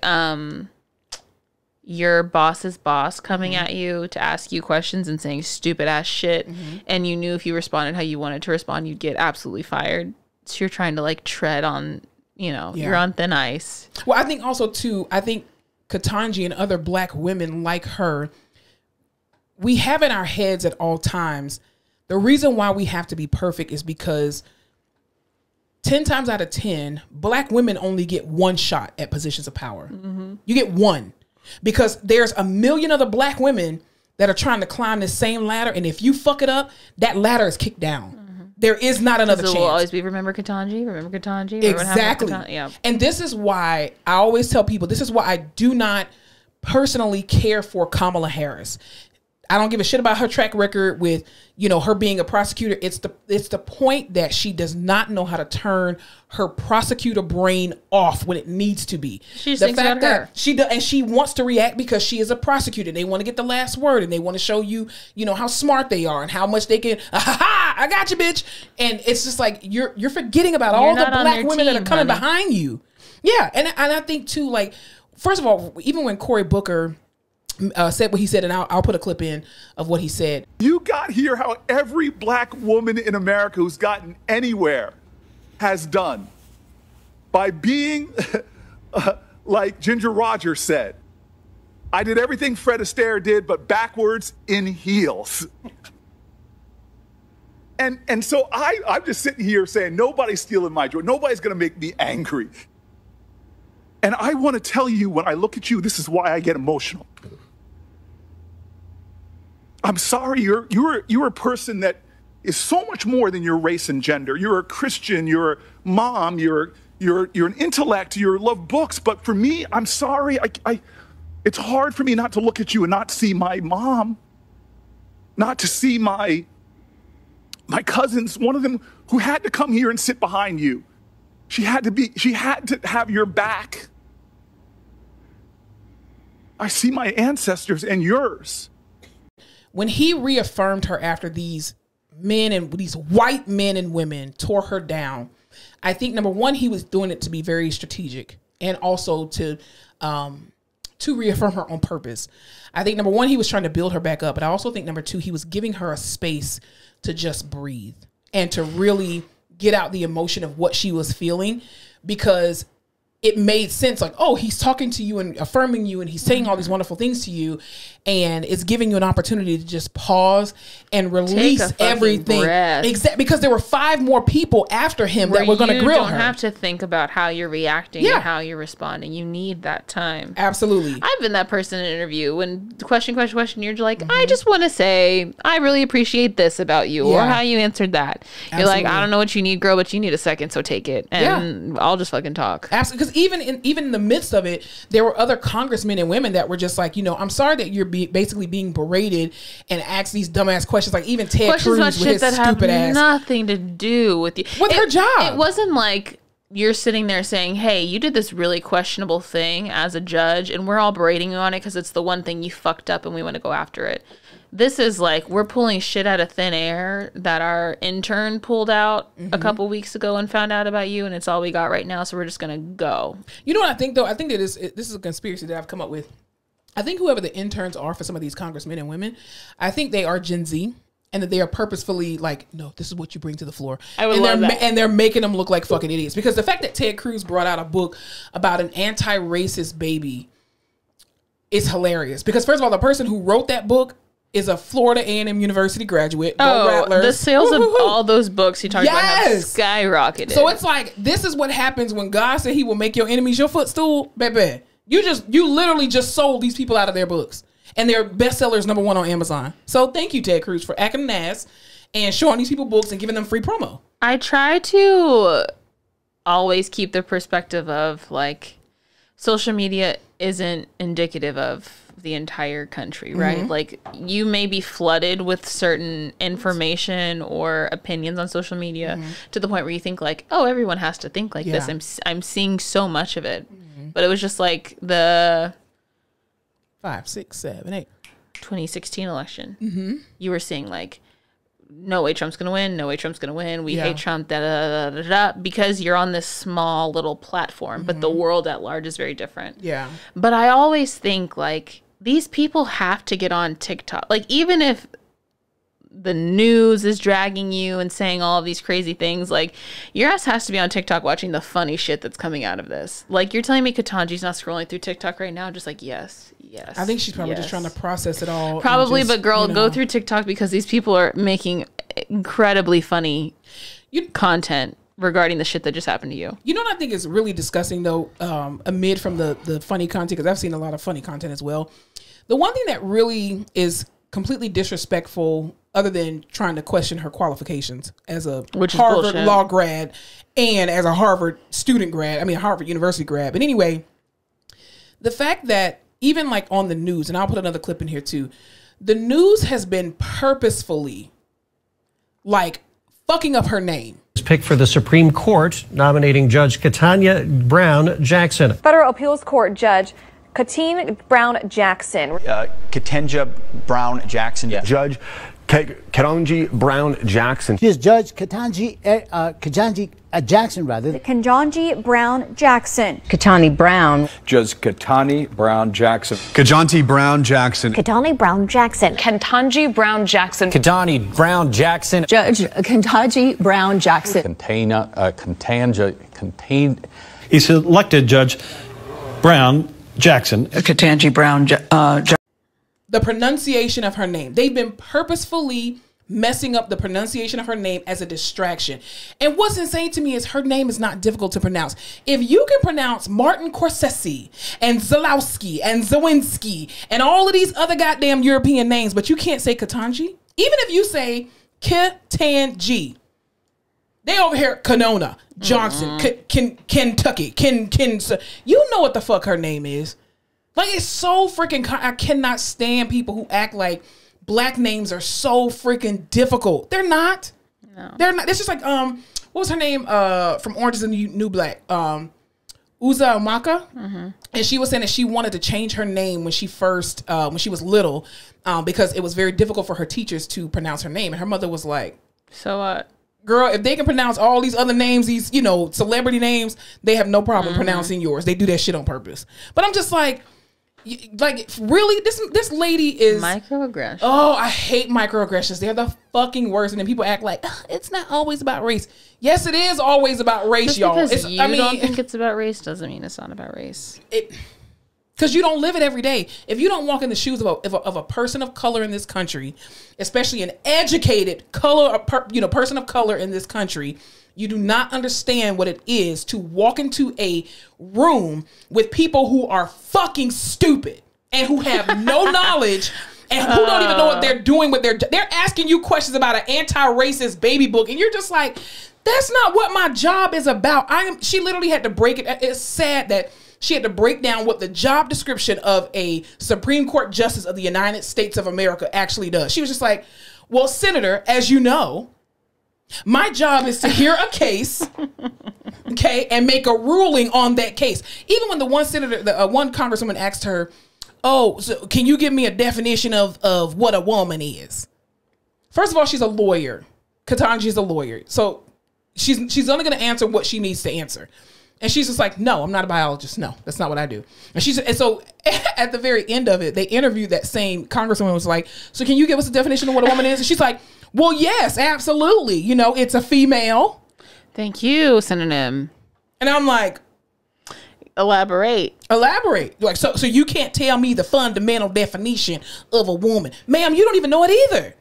your boss's boss coming at you to ask you questions and saying stupid ass shit. And you knew if you responded how you wanted to respond, you'd get absolutely fired. So you're trying to like tread on, you're on thin ice. Well, I think also too, Ketanji and other black women like her, we have in our heads at all times, the reason why we have to be perfect is because 10 times out of 10, black women only get one shot at positions of power. You get one, because there's a million other black women that are trying to climb this same ladder. And if you fuck it up, that ladder is kicked down. There is not another chance. It will always be remember Ketanji. Exactly. Yeah. And this is why I always tell people, this is why I do not personally care for Kamala Harris. I don't give a shit about her track record with, you know, her being a prosecutor. It's the point that she does not know how to turn her prosecutor brain off when it needs to be. She just thinks about her. She does, and she wants to react because she is a prosecutor. They want to get the last word, and they want to show you, you know, how smart they are and how much they can. I got you, bitch. And it's just like you're forgetting about all the black women that are coming behind you. Yeah, and I think too, like, first of all, even when Cory Booker said what he said, and I'll put a clip in of what he said. You got here how every black woman in America who's gotten anywhere has done by being like Ginger Rogers said, I did everything Fred Astaire did, but backwards in heels. And so I'm just sitting here saying, nobody's stealing my joy. Nobody's going to make me angry. And I want to tell you, when I look at you, this is why I get emotional. I'm sorry, you're a person that is so much more than your race and gender. You're a Christian, you're a mom, you're an intellect, you love books. But for me, I'm sorry, it's hard for me not to look at you and not see my mom, not to see my cousins, one of them who had to come here and sit behind you. She had to have your back. I see my ancestors and yours. When he reaffirmed her after these white men and women tore her down, I think number one, he was doing it to be very strategic and also to reaffirm her on purpose. I think number one, he was trying to build her back up, but I also think number two, he was giving her a space to just breathe and to really get out the emotion of what she was feeling, because it made sense. Like, oh, he's talking to you and affirming you, and he's saying all these wonderful things to you, and it's giving you an opportunity to just pause and release everything. Exactly, because there were 5 more people after him that were going to grill her. You don't have to think about how you're reacting and how you're responding. You need that time. Absolutely. I've been that person in an interview when question, you're like, I just want to say, I really appreciate this about you, or how you answered that. Absolutely. You're like, I don't know what you need, girl, but you need a second, so take it. And I'll just fucking talk. Absolutely. Because even in the midst of it, there were other congressmen and women that were just like, you know, I'm sorry that you're basically being berated and asked these dumbass questions. Like even Ted Cruz with his stupid ass. Nothing to do with her job. It wasn't like you're sitting there saying, hey, you did this really questionable thing as a judge, and we're all berating you on it because it's the one thing you fucked up and we want to go after it. This is like, we're pulling shit out of thin air that our intern pulled out a couple weeks ago and found out about you, and it's all we got right now, so we're just going to go. You know what I think, though? I think that this is a conspiracy that I've come up with. I think whoever the interns are for some of these congressmen and women, I think they are Gen Z, and that they are purposefully like, no, this is what you bring to the floor. I would love that. And they're making them look like fucking idiots. Because the fact that Ted Cruz brought out a book about an anti-racist baby is hilarious. Because first of all, the person who wrote that book is a Florida A&M University graduate. The sales of all those books he talked about have skyrocketed. So it's like, this is what happens when God said he will make your enemies your footstool, baby. You literally just sold these people out of their books. And they're bestsellers #1 on Amazon. So thank you, Ted Cruz, for acting an ass and showing these people books and giving them free promo. I try to always keep the perspective of like, social media isn't indicative of the entire country, right? Like, you may be flooded with certain information or opinions on social media to the point where you think like, oh, everyone has to think like this. I'm seeing so much of it. But it was just like the 5, 6, 7, 8 2016 election. You were seeing like, no way Trump's gonna win, no way Trump's gonna win, we hate Trump, da, da, da, da, da, because you're on this small little platform, but the world at large is very different. But I always think like, these people have to get on TikTok. Like, even if the news is dragging you and saying all of these crazy things, like, your ass has to be on TikTok watching the funny shit that's coming out of this. Like, you're telling me Ketanji's not scrolling through TikTok right now? Just like, yes. I think she's probably just trying to process it all. Probably, but girl, go through TikTok because these people are making incredibly funny content regarding the shit that just happened to you. You know what I think is really disgusting, though, amid from the funny content, because I've seen a lot of funny content as well. The one thing that really is completely disrespectful, other than trying to question her qualifications as a Harvard law grad and as a Harvard student grad, Harvard University grad. But anyway, the fact that even like on the news, and I'll put another clip in here too, The news has been purposefully, like, fucking up her name. Picked for the Supreme Court, nominating Judge Ketanji Brown Jackson. Federal Appeals Court Judge Ketanji Brown Jackson. Ketanji Brown Jackson. Yeah. Judge Ketanji Brown Jackson. She is Judge Ketanji Jackson, rather. Ketanji Brown Jackson. Ketanji Brown. Judge Ketanji Brown Jackson. Ketanji Brown Jackson. Ketanji Brown Jackson. Ketanji Brown Jackson. Ketanji Brown Jackson. Judge Ketanji Brown Jackson. He selected Judge Brown Jackson. Ketanji Brown Jackson. The pronunciation of her name. They've been purposefully messing up the pronunciation of her name as a distraction. And what's insane to me is her name is not difficult to pronounce. If you can pronounce Martin Scorsese and Zalowski and Zawinski and all of these other goddamn European names, but you can't say Ketanji, even if you say Ketanji, they over here Canona, Johnson, Kentucky, you know what the fuck her name is. Like, it's so freaking, I cannot stand people who act like black names are so freaking difficult. They're not. No. They're not. It's just like, what was her name from Orange is the New Black? Uza Amaka. Mm-hmm. And she was saying that she wanted to change her name when she first, when she was little, because it was very difficult for her teachers to pronounce her name. And her mother was like, so what? Girl, if they can pronounce all these other names, these, you know, celebrity names, they have no problem pronouncing yours. They do that shit on purpose. But I'm just like really, this lady is microaggressions. Oh, I hate microaggressions. They're the fucking worst. And then people act like it's not always about race. Yes, it is always about race, just y'all. Because don't think it's about race doesn't mean it's not about race. Because you don't live it every day. If you don't walk in the shoes of a person of color in this country, especially an educated person of color in this country, you do not understand what it is to walk into a room with people who are fucking stupid and who have no knowledge and who don't even know what they're doing with they're asking you questions about an anti-racist baby book, and you're just like, that's not what my job is about. She literally had to break it. It's sad that she had to break down what the job description of a Supreme Court Justice of the United States of America actually does. She was just like, well, Senator, as you know, my job is to hear a case, okay, and make a ruling on that case. Even when the one senator, one congresswoman asked her, oh, so can you give me a definition of what a woman is? First of all, she's a lawyer. Ketanji is a lawyer. So she's only going to answer what she needs to answer. And she's just like, no, I'm not a biologist. No, that's not what I do. And so at the very end of it, they interviewed that same congresswoman, was like, so can you give us a definition of what a woman is? And she's like, well, yes, absolutely. You know, it's a female. Thank you, synonym. And I'm like, elaborate. Like, so you can't tell me the fundamental definition of a woman. Ma'am, you don't even know it either.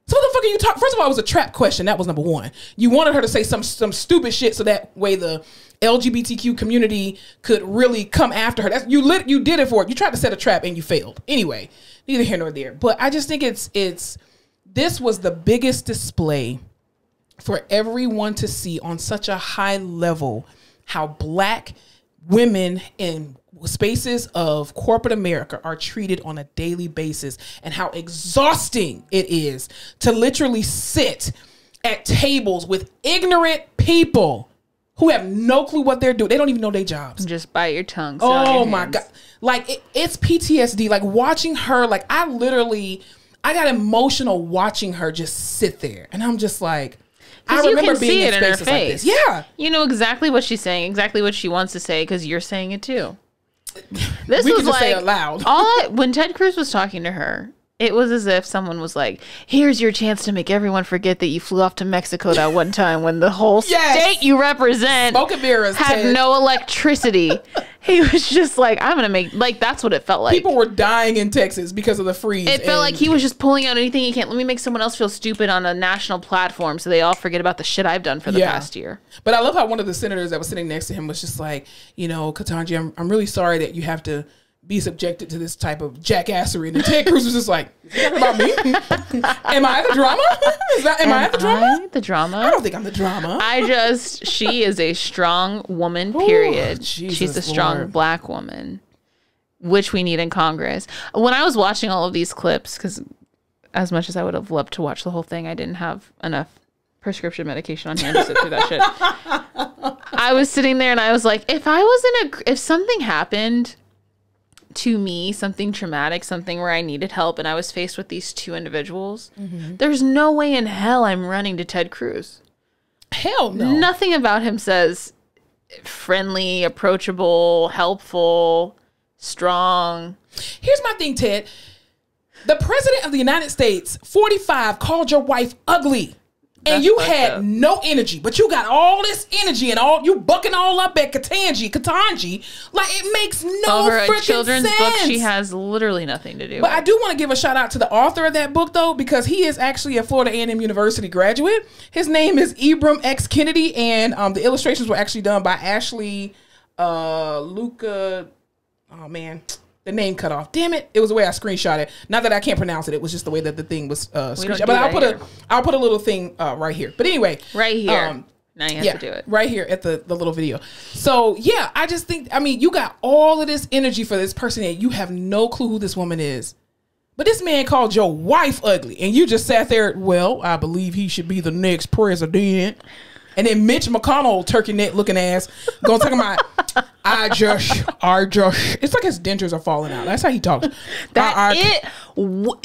So what the fuck are you talking? First of all, it was a trap question. That was number one. You wanted her to say some stupid shit so that way the LGBTQ community could really come after her. You did it for it. You tried to set a trap and you failed. Anyway, neither here nor there. But I just think this was the biggest display for everyone to see on such a high level how black women in spaces of corporate America are treated on a daily basis, and how exhausting it is to literally sit at tables with ignorant people who have no clue what they're doing. They don't even know their jobs. Just bite your tongue. Oh my God. Like it's PTSD. Like watching her, like I got emotional watching her just sit there. And I'm just like, I remember being in spaces like this. Yeah. You know exactly what she's saying, exactly what she wants to say, because you're saying it too. This we was can just like, say it loud. When Ted Cruz was talking to her, it was as if someone was like, here's your chance to make everyone forget that you flew off to Mexico that one time when the whole state you represent had no electricity. He was just like, I'm going to make, like, that's what it felt like. People were dying in Texas because of the freeze. It felt like he was just pulling out anything he can. Let me make someone else feel stupid on a national platform so they all forget about the shit I've done for the past year. But I love how one of the senators that was sitting next to him was just like, you know, Ketanji, I'm really sorry that you have to be subjected to this type of jackassery. And Ted Cruz was just like, is that about me? Am I the drama? Am I the drama? The drama? I don't think I'm the drama. She is a strong woman, period. Jesus She's a strong Black woman. which we need in Congress. When I was watching all of these clips, because as much as I would have loved to watch the whole thing, I didn't have enough prescription medication on hand to sit through that shit. I was sitting there and I was like, if something happened to me, something traumatic, something where I needed help, and I was faced with these two individuals, there's no way in hell I'm running to Ted Cruz. Hell no. Nothing about him says friendly, approachable, helpful, strong. Here's my thing, Ted. The president of the United States, 45, called your wife ugly. And you had no energy, but you got all this energy and you bucking all up at Ketanji. Like, it makes no freaking children's sense. book she has literally nothing to do But with. I do want to give a shout out to the author of that book, though, because he is actually a Florida A&M University graduate. His name is Ibram X. Kennedy, and the illustrations were actually done by Ashley Luca. Oh, man. The name cut off. Damn it. It was the way I screenshot it. Not that I can't pronounce it. It was just the way that the thing was screenshot. But I'll put a little thing right here. But anyway. Right here. Now you have to do it. Right here at the little video. So, yeah, I just think, I mean, you got all of this energy for this person and you have no clue who this woman is. But this man called your wife ugly. And you just sat there, well, I believe he should be the next president. And then Mitch McConnell, turkey neck looking ass, gonna talk about, I just, it's like his dentures are falling out. That's how he talks. You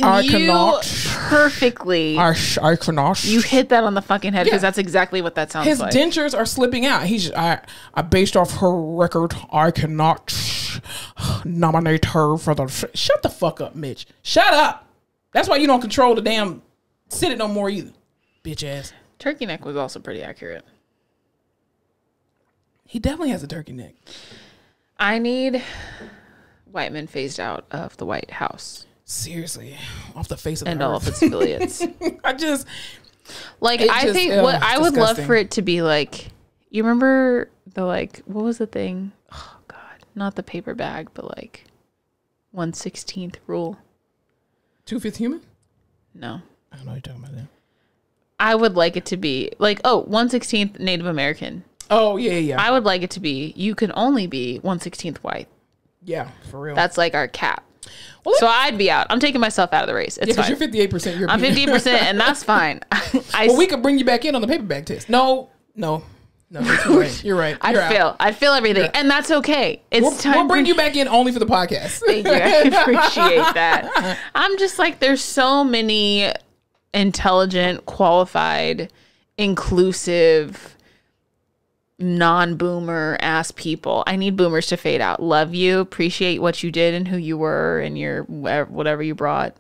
perfectly. I cannot. You hit that on the fucking head because that's exactly what that sounds like. His dentures are slipping out. I based off her record, I cannot nominate her for the. Shut the fuck up, Mitch. Shut up. That's why you don't control the damn Senate no more either, bitch ass. Turkey neck was also pretty accurate. He definitely has a turkey neck. I need white men phased out of the White House. Seriously, off the face of the and earth. all of its affiliates. I think what I would love for it to be like. You remember the what was the thing? Oh God, not the paper bag, but 1/16th rule. 2/5 human? No, I don't know what you're talking about that. I would like it to be 1/16th Native American. Oh, yeah. I would like it to be, you can only be 1/16th white. Yeah, for real. That's our cap. Well, so I'd be out. I'm taking myself out of the race. It's fine. Because you're 58% European. I'm 58% and that's fine. We could bring you back in on the paper bag test. No. You're right. I'd fail everything. Yeah. And that's okay. We'll bring you back in only for the podcast. Thank you. I appreciate that. I'm just there's so many intelligent, qualified, inclusive, non-boomer ass people. I need boomers to fade out. Love you, appreciate what you did and who you were and your whatever you brought.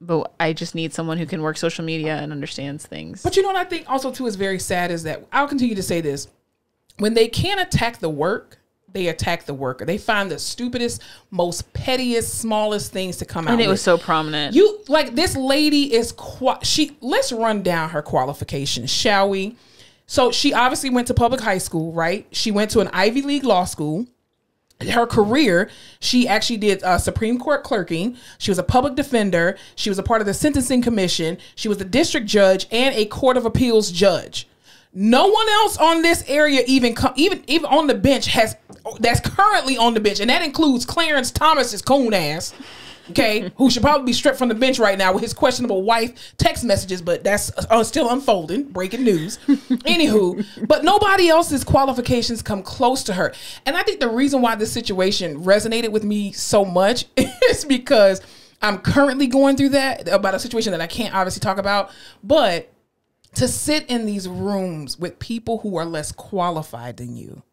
But I just need someone who can work social media and understands things. But you know what I think also too is very sad is that I'll continue to say this. When they can't attack the work, they attack the worker. They find the stupidest, most pettiest, smallest things to come out. And it was so prominent. This lady is let's run down her qualifications, shall we? So she obviously went to public high school, right? She went to an Ivy League law school. Her career, she actually did Supreme Court clerking. She was a public defender. She was a part of the Sentencing Commission. She was a district judge and a Court of Appeals judge. No one else on this area even on the bench that's currently on the bench, and that includes Clarence Thomas's coon ass, okay, who should probably be stripped from the bench right now with his questionable wife text messages, but that's still unfolding. Breaking news. Anywho, but nobody else's qualifications come close to her, and I think the reason why this situation resonated with me so much is because I'm currently going through that about a situation that I can't obviously talk about, but to sit in these rooms with people who are less qualified than you,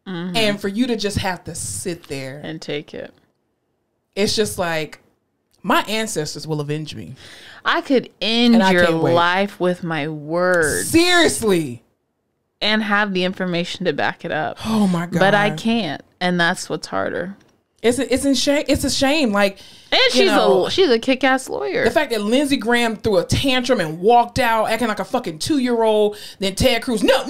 and for you to just have to sit there and take it. It's just my ancestors will avenge me. I could end your life with my words. Seriously. And have the information to back it up. Oh my God. But I can't. And that's what's harder. It's a shame. And she's a kick-ass lawyer. The fact that Lindsey Graham threw a tantrum and walked out acting like a fucking 2-year-old. Then Ted Cruz, no,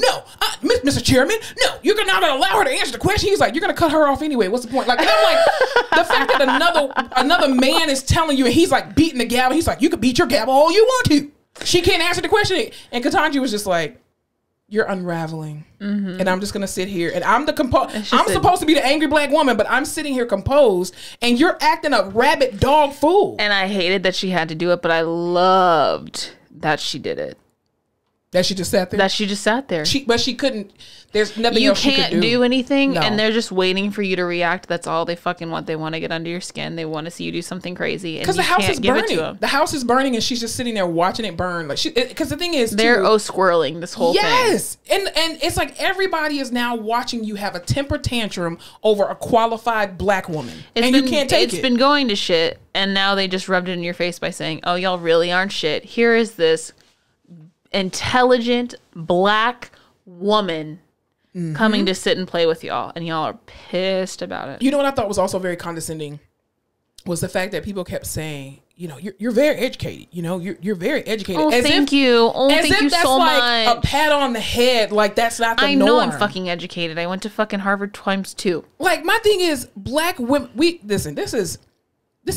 Mr. Chairman, no, you're not going to allow her to answer the question. He's like, you're going to cut her off anyway. What's the point? And I'm like, the fact that another man is telling you, and he's beating the gavel. He's like, you can beat your gavel all you want to. She can't answer the question. And Ketanji was just like, you're unraveling. And I'm just gonna sit here and I'm supposed to be the angry black woman, but I'm sitting here composed and you're acting a rabid dog fool. And I hated that she had to do it, but I loved that she did it. That she just sat there? That she just sat there. But she couldn't, there's nothing else she could do. You can't do anything, No. and they're just waiting for you to react. That's all they fucking want. They want to get under your skin. They want to see you do something crazy. Because the house is burning. The house is burning, and she's just sitting there watching it burn. Like, because the thing is, they're squirreling this whole thing. Yes, and it's like everybody is now watching you have a temper tantrum over a qualified black woman, you can't take it. It's been going to shit, and now they just rubbed it in your face by saying, "Oh, y'all really aren't shit. Here is this intelligent black woman coming to sit and play with y'all, and y'all are pissed about it." You know what I thought was also very condescending was the fact that people kept saying, you know, you're very educated. You know, you're very educated. Oh, thank you. Oh, thank you so much. A pat on the head, like that's not the norm. I know I'm fucking educated. I went to fucking Harvard times 2. Like, my thing is, black women. Listen. This is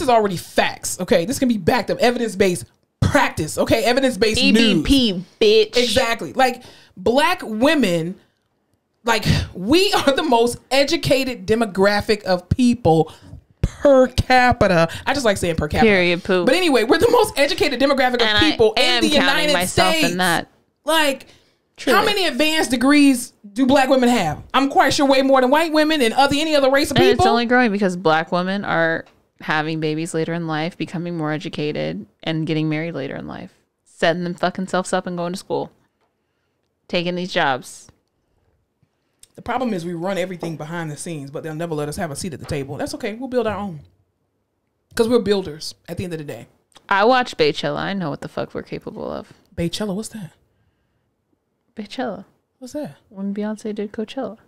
already facts. Okay, this can be backed up, evidence-based practice. Okay, evidence-based news. EBP, bitch. Exactly. Like, black women, like, we are the most educated demographic of people per capita. I just like saying per capita. Period, poop. But anyway, we're the most educated demographic of people in the United States. In that. Like, Truly. How many advanced degrees do black women have? I'm quite sure way more than white women and any other race of people. And it's only growing because black women are having babies later in life, becoming more educated, and getting married later in life, setting them fucking selves up and going to school, taking these jobs. The problem is we run everything behind the scenes, but they'll never let us have a seat at the table. That's okay. We'll build our own. Because we're builders at the end of the day. I watch Baychella. I know what the fuck we're capable of. Baychella? What's that? Baychella. What's that? When Beyonce did Coachella.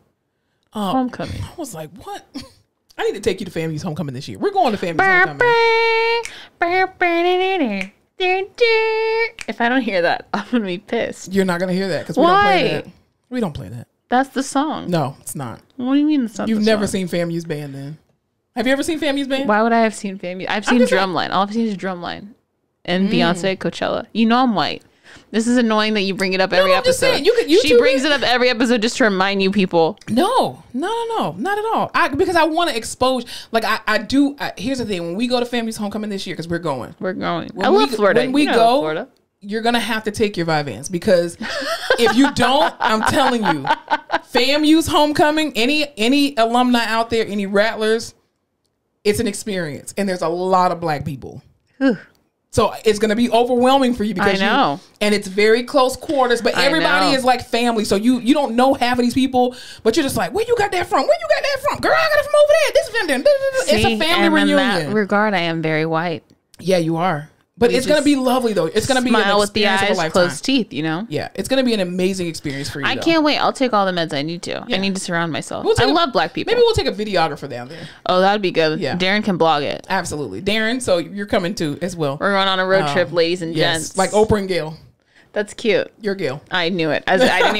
Homecoming. I was like, what? I need to take you to Family's Homecoming this year. We're going to Family's Homecoming. If I don't hear that, I'm going to be pissed. You're not going to hear that because we don't play that. We don't play that. That's the song. No, it's not. What do you mean it's not You've the never song? seen FAMU's band then. Have you ever seen FAMU's band? Why would I have seen FAMU? I've seen Drumline. All I've seen is Drumline. And Beyonce at Coachella. You know I'm white. This is annoying that you bring it up every episode. Just saying, you could YouTube she brings it up every episode just to remind you people. No, not at all. Because I want to expose. Like I do. Here's the thing: when we go to Family's Homecoming this year, because we're going. I love Florida. When we go, Florida. You're gonna have to take your Vyvanse because if you don't, I'm telling you, FAMU's Homecoming. Any alumni out there, any Rattlers, it's an experience, and there's a lot of black people. So it's going to be overwhelming for you because I know. And it's very close quarters, but everybody is like family. So you don't know half of these people, but you're just like, where you got that from? Where you got that from? Girl, I got it from over there. This from them. It's a family reunion. In that regard, I am very white. Yeah, you are. But it's going to be lovely, though. It's going to be an experience with the eyes, of a lifetime. closed teeth, you know? Yeah, it's going to be an amazing experience for you. I can't wait. I'll take all the meds I need to. Yeah. I need to surround myself. I love black people. Maybe we'll take a videographer down there. Oh, that'd be good. Yeah. Darren can blog it. Absolutely. Darren, so you're coming too as well. We're going on a road trip, ladies and gents. Like Oprah and Gail. That's cute. You're Gail. I knew it. I didn't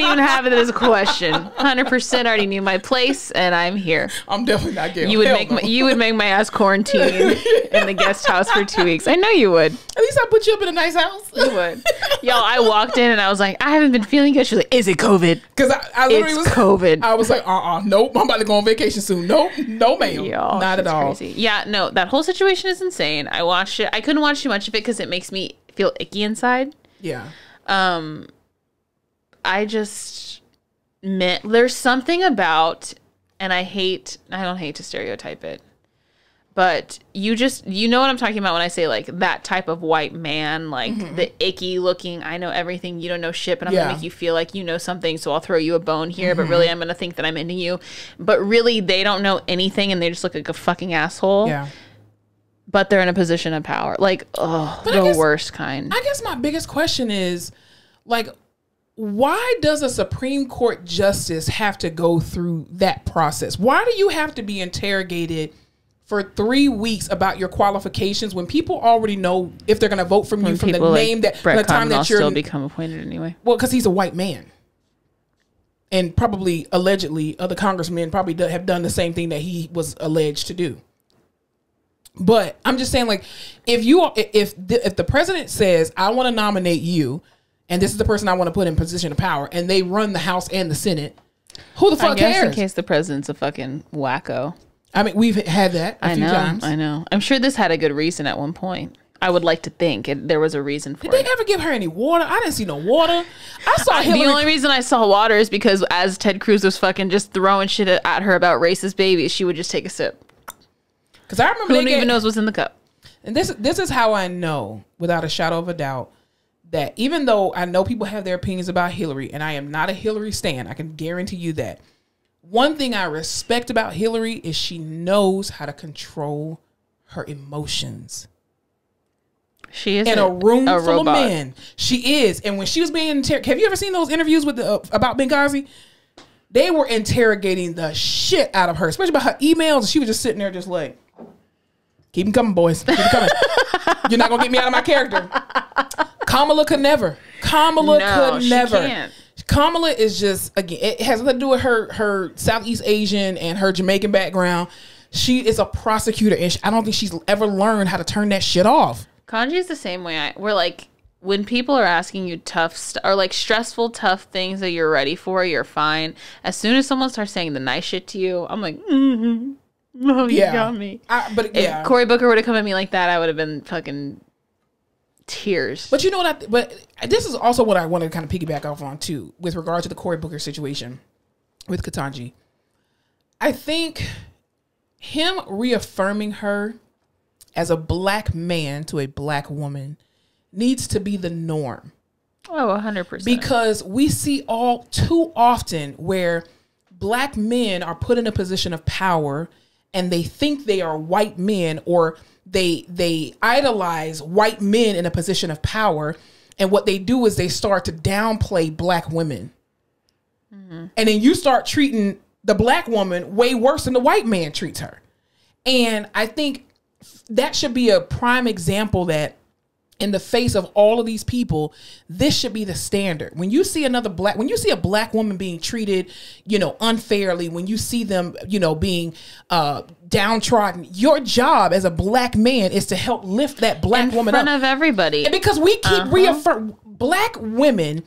even have it as a question. 100% already knew my place, and I'm here. I'm definitely not Gail. You would make my ass quarantine in the guest house for 2 weeks. I know you would. At least I put you up in a nice house. You would. Yo, I walked in and I was like, I haven't been feeling good. She's like, is it COVID? Because I literally was COVID. I was like, nope. I'm about to go on vacation soon. Nope, no ma'am. Yo, not at all. Crazy. Yeah, no, that whole situation is insane. I watched it. I couldn't watch too much of it because it makes me feel icky inside. Yeah. I just there's something about, and I don't hate to stereotype it, but you know what I'm talking about when I say like that type of white man, like the icky looking, I know everything, you don't know shit, but I'm gonna make you feel like you know something, so I'll throw you a bone here, but really I'm gonna think that I'm into you, but really they don't know anything and they just look like a fucking asshole. Yeah. But they're in a position of power. Like, the worst kind. I guess my biggest question is, like, why does a Supreme Court justice have to go through that process? Why do you have to be interrogated for 3 weeks about your qualifications when people already know if they're going to vote from you from the name that Brett the time that you're still become appointed anyway? Well, because he's a white man. And probably, allegedly, other congressmen probably have done the same thing that he was alleged to do. But I'm just saying, like, if the president says, I want to nominate you, and this is the person I want to put in position of power, and they run the House and the Senate, who the fuck cares? In case the president's a fucking wacko. I mean, we've had that a few times. I know. I'm sure this had a good reason at one point. I would like to think there was a reason for it. Did they ever give her any water? I didn't see no water. I saw Hillary. The only reason I saw water is because as Ted Cruz was fucking just throwing shit at her about racist babies, she would just take a sip. Because I remember who even knows what's in the cup. And this is how I know, without a shadow of a doubt, that even though I know people have their opinions about Hillary, and I am not a Hillary stan, I can guarantee you that. One thing I respect about Hillary is she knows how to control her emotions. She is in a room full robot. of men. She is. And when she was being have you ever seen those interviews with about Benghazi? They were interrogating the shit out of her, especially about her emails. She was just sitting there just like, keep them coming, boys. Keep them coming. You're not going to get me out of my character. Kamala could never. Kamala could never. Can't. Kamala is just, again, it has nothing to do with her Southeast Asian and her Jamaican background. She is a prosecutor, and I don't think she's ever learned how to turn that shit off. Kanji's the same way. We're like, when people are asking you tough or like stressful, tough things that you're ready for, you're fine. As soon as someone starts saying the nice shit to you, I'm like, oh, you got me. If Cory Booker would have come at me like that, I would have been fucking tears. But you know what? But this is also what I want to kind of piggyback off on too, with regard to the Cory Booker situation with Ketanji. I think him reaffirming her as a black man to a black woman needs to be the norm. Oh, 100%. Because we see all too often where black men are put in a position of power and they think they are white men, or they idolize white men in a position of power. And what they do is they start to downplay black women. Mm-hmm. And then you start treating the black woman way worse than the white man treats her. And I think that should be a prime example that in the face of all of these people, this should be the standard. When you see when you see a black woman being treated, unfairly, when you see them, being downtrodden, your job as a black man is to help lift that black woman up. In front of everybody. And because we keep black women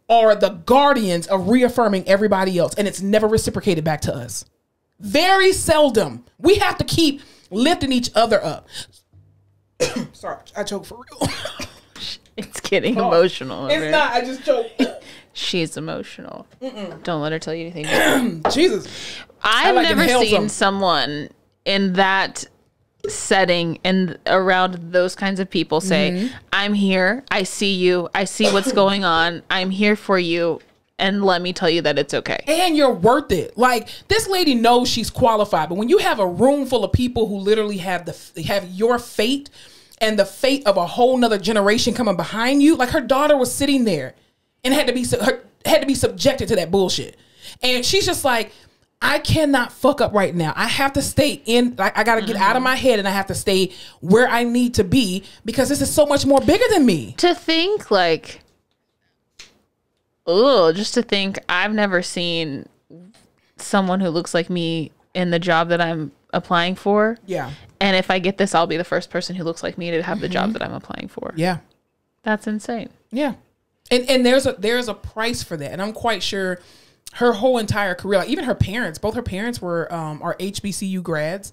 are the guardians of reaffirming everybody else, and it's never reciprocated back to us. Very seldom. We have to keep lifting each other up. Sorry, I choked for real. It's getting emotional. It's not. I just choked. She's emotional. Don't let her tell you anything. Jesus. I've never seen someone in that setting and around those kinds of people say, I'm here. I see you. I see what's going on. I'm here for you. And let me tell you that it's okay. And you're worth it. Like, this lady knows she's qualified. But when you have a room full of people who literally have your fate and the fate of a whole nother generation coming behind you, like her daughter was sitting there and had to be subjected to that bullshit. And she's just like, I cannot fuck up right now. I have to stay in. Like, I got to get out of my head, and I have to stay where I need to be because this is so much more bigger than me. To think like, just to think I've never seen someone who looks like me in the job that I'm applying for. Yeah. And if I get this, I'll be the first person who looks like me to have the job that I'm applying for. Yeah. That's insane. Yeah. And there's a price for that. And I'm quite sure her whole entire career, like even her parents, both her parents are HBCU grads.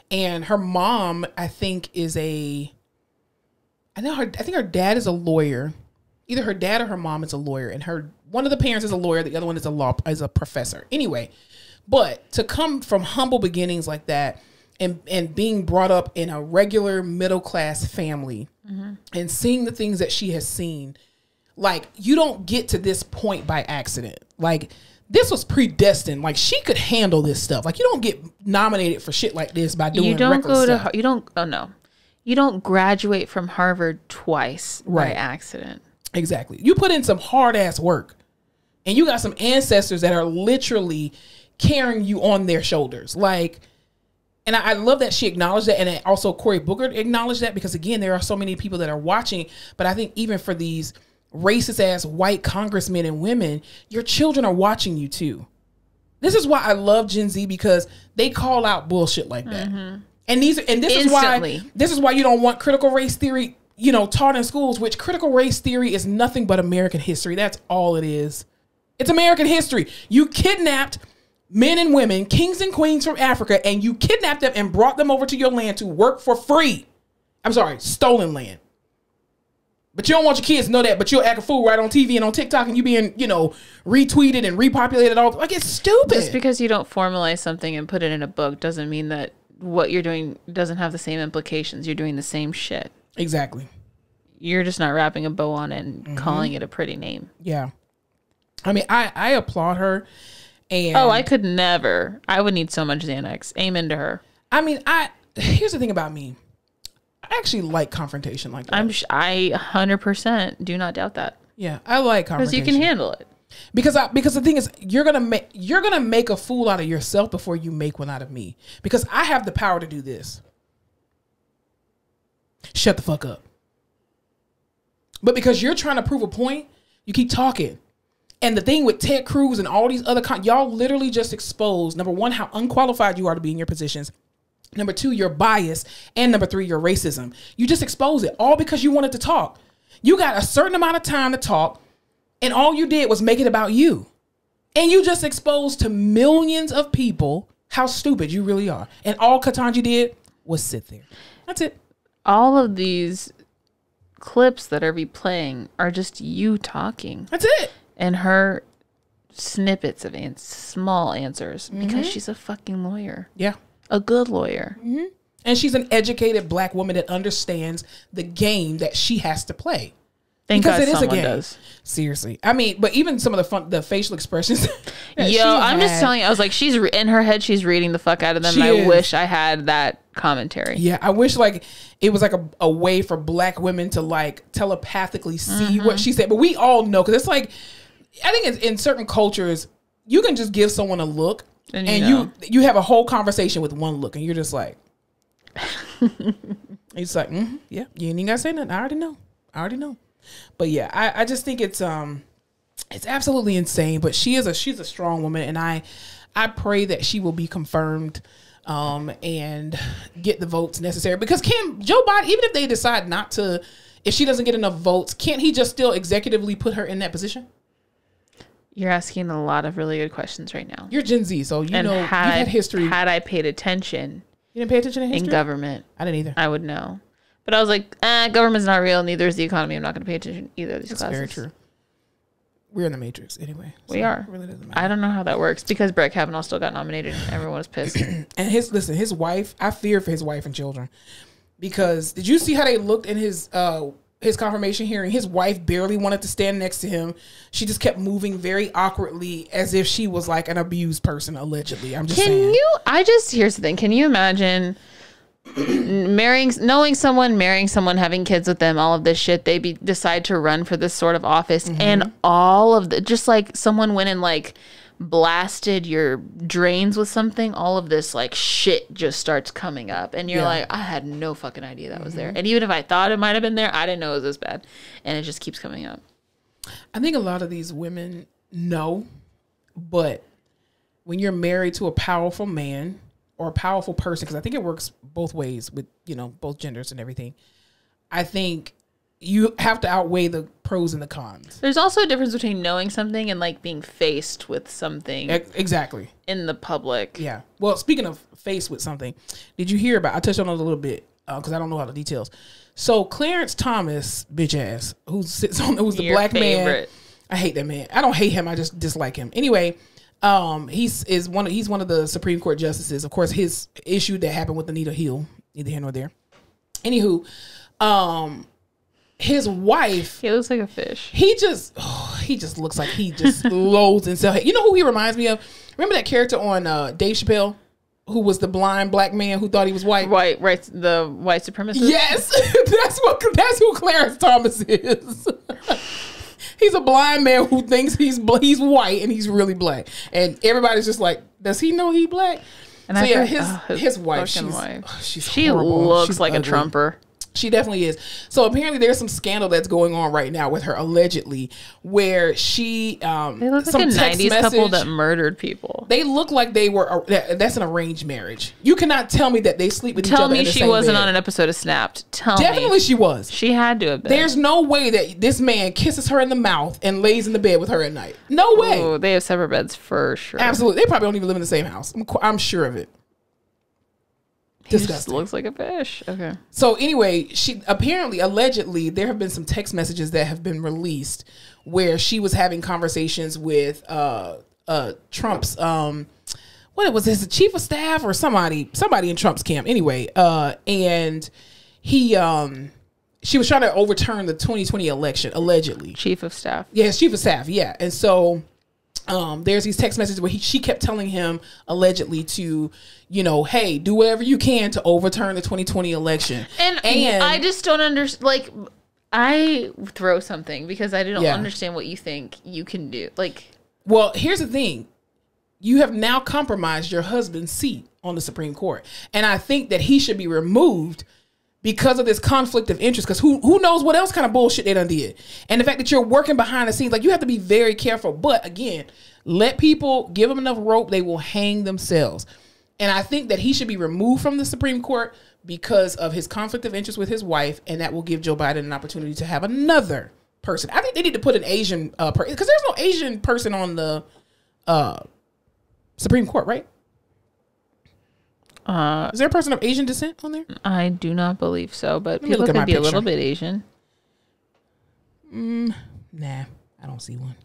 And her mom, I think her dad is a lawyer. Either her dad or her mom is a lawyer, and one of the parents is a lawyer, the other one is a professor. Anyway, but to come from humble beginnings like that and being brought up in a regular middle class family and seeing the things that she has seen, like, you don't get to this point by accident. Like, this was predestined. Like, she could handle this stuff. Like, you don't get nominated for shit like this by doing reckless stuff. You don't graduate from Harvard twice by accident. Exactly. You put in some hard ass work, and you got some ancestors that are literally carrying you on their shoulders. Like, and I love that she acknowledged that. And also Cory Booker acknowledged that, because again, there are so many people that are watching, but I think even for these racist ass white congressmen and women, your children are watching you too. This is why I love Gen Z, because they call out bullshit like that. And this is why you don't want critical race theory taught in schools, which critical race theory is nothing but American history. That's all it is. It's American history. You kidnapped men and women, kings and queens from Africa, and you kidnapped them and brought them over to your land to work for free. I'm sorry, stolen land. But you don't want your kids to know that, but you'll act a fool right on TV and on TikTok, and you being, retweeted and repopulated all. Like, it's stupid. Just because you don't formalize something and put it in a book doesn't mean that what you're doing doesn't have the same implications. You're doing the same shit. Exactly. You're just not wrapping a bow on it and calling it a pretty name. Yeah. I mean, I applaud her. And I could never. I would need so much Xanax. Amen to her. I mean, here's the thing about me. I actually like confrontation like that. I 100% do not doubt that. Yeah, I like confrontation. Because you can handle it. Because the thing is, you're gonna make a fool out of yourself before you make one out of me. Because I have the power to do this. Shut the fuck up. But because you're trying to prove a point, you keep talking. And the thing with Ted Cruz and all these other y'all literally just exposed, number one, how unqualified you are to be in your positions. Number two, your bias. And number three, your racism. You just expose it all because you wanted to talk. You got a certain amount of time to talk, and all you did was make it about you. And you just exposed to millions of people how stupid you really are. And all Ketanji did was sit there. That's it. All of these clips that are replaying are just you talking. That's it. And her snippets of small answers because she's a fucking lawyer. Yeah. A good lawyer. Mm-hmm. And she's an educated black woman that understands the game that she has to play. Thank God someone does. Seriously. I mean, but even some of the facial expressions. I'm just telling you, I was like, she's in her head, she's reading the fuck out of them. And I wish I had that commentary. Yeah, I wish it was a way for black women to telepathically see what she said. But we all know, because it's I think it's in certain cultures, you can just give someone a look and you have a whole conversation with one look, and you're just like, it's like, yeah, you ain't even gotta say nothing. I already know. But yeah, I just think it's absolutely insane. But she's a strong woman, and I pray that she will be confirmed and get the votes necessary. Because Joe Biden, even if they decide not to, if she doesn't get enough votes, can't he just still executively put her in that position? You're asking a lot of really good questions right now. You're Gen Z, so you've had history. Had I paid attention, you didn't pay attention to history? In government, I didn't either. I would know. But I was like, government's not real. Neither is the economy. I'm not going to pay attention to either of these classes. That's very true. We're in the Matrix anyway. So we are. It really doesn't matter. I don't know how that works because Brett Kavanaugh still got nominated and everyone was pissed. And his wife, I fear for his wife and children. Because did you see how they looked in his confirmation hearing? His wife barely wanted to stand next to him. She just kept moving very awkwardly as if she was like an abused person, allegedly. I'm just saying. Here's the thing. Can you imagine knowing someone, marrying someone, having kids with them, all of this shit, they decide to run for this sort of office, and all of just like someone went and blasted your drains with something, all of this shit just starts coming up, and you're like, I had no fucking idea that was there. And even if I thought it might have been there, I didn't know it was this bad. And it just keeps coming up. I think a lot of these women know, but when you're married to a powerful man or a powerful person, because I think it works both ways with, both genders and everything, I think you have to outweigh the pros and the cons. There's also a difference between knowing something and being faced with something. Exactly. In the public. Yeah. Well, speaking of faced with something, did you hear about, I touched on it a little bit because I don't know all the details. So Clarence Thomas, bitch ass, who's the black favorite man. I hate that man. I don't hate him. I just dislike him. Anyway, he's one of the Supreme Court justices. Of course, his issue that happened with Anita Hill, neither here nor there. Anywho, his wife. He looks like a fish. He just looks like he just loathes himself. You know who he reminds me of? Remember that character on Dave Chappelle, who was the blind black man who thought he was white? Right, the white supremacist. Yes, that's who Clarence Thomas is. He's a blind man who thinks he's white and he's really black, and everybody's just like, does he know he black? And so his wife, she horrible. Looks like ugly. a Trumper. She definitely is. So apparently there's some scandal that's going on right now with her, allegedly, where she they look like a 90s couple that murdered people. They look like they were that's an arranged marriage. You cannot tell me that they sleep with each other. Tell me in the she same wasn't bed. on an episode of Snapped. Definitely she was. She had to have been. There's no way that this man kisses her in the mouth and lays in the bed with her at night. No way. Ooh, they have separate beds for sure. Absolutely. They probably don't even live in the same house. I'm sure of it. He just looks like a fish. Okay. So anyway, she allegedly, there have been some text messages that have been released where she was having conversations with Trump's what was this, the chief of staff or somebody in Trump's camp. Anyway, and she was trying to overturn the 2020 election, allegedly. Chief of staff. Yes, chief of staff. Yeah, and so. There's these text messages where she kept telling him allegedly to, hey, do whatever you can to overturn the 2020 election. And I just don't understand. Like, I throw something because I don't understand what you think you can do. Like, well, here's the thing. You have now compromised your husband's seat on the Supreme Court. And I think that he should be removed because of this conflict of interest, because who knows what else kind of bullshit they done did. And the fact that you're working behind the scenes, like, you have to be very careful. But again, let people, give them enough rope, they will hang themselves. And I think that he should be removed from the Supreme Court because of his conflict of interest with his wife, and that will give Joe Biden an opportunity to have another person. I think they need to put an Asian person, because there's no Asian person on the Supreme Court, right? Is there a person of Asian descent on there? I do not believe so, but people could be a little bit Asian. Nah, I don't see one.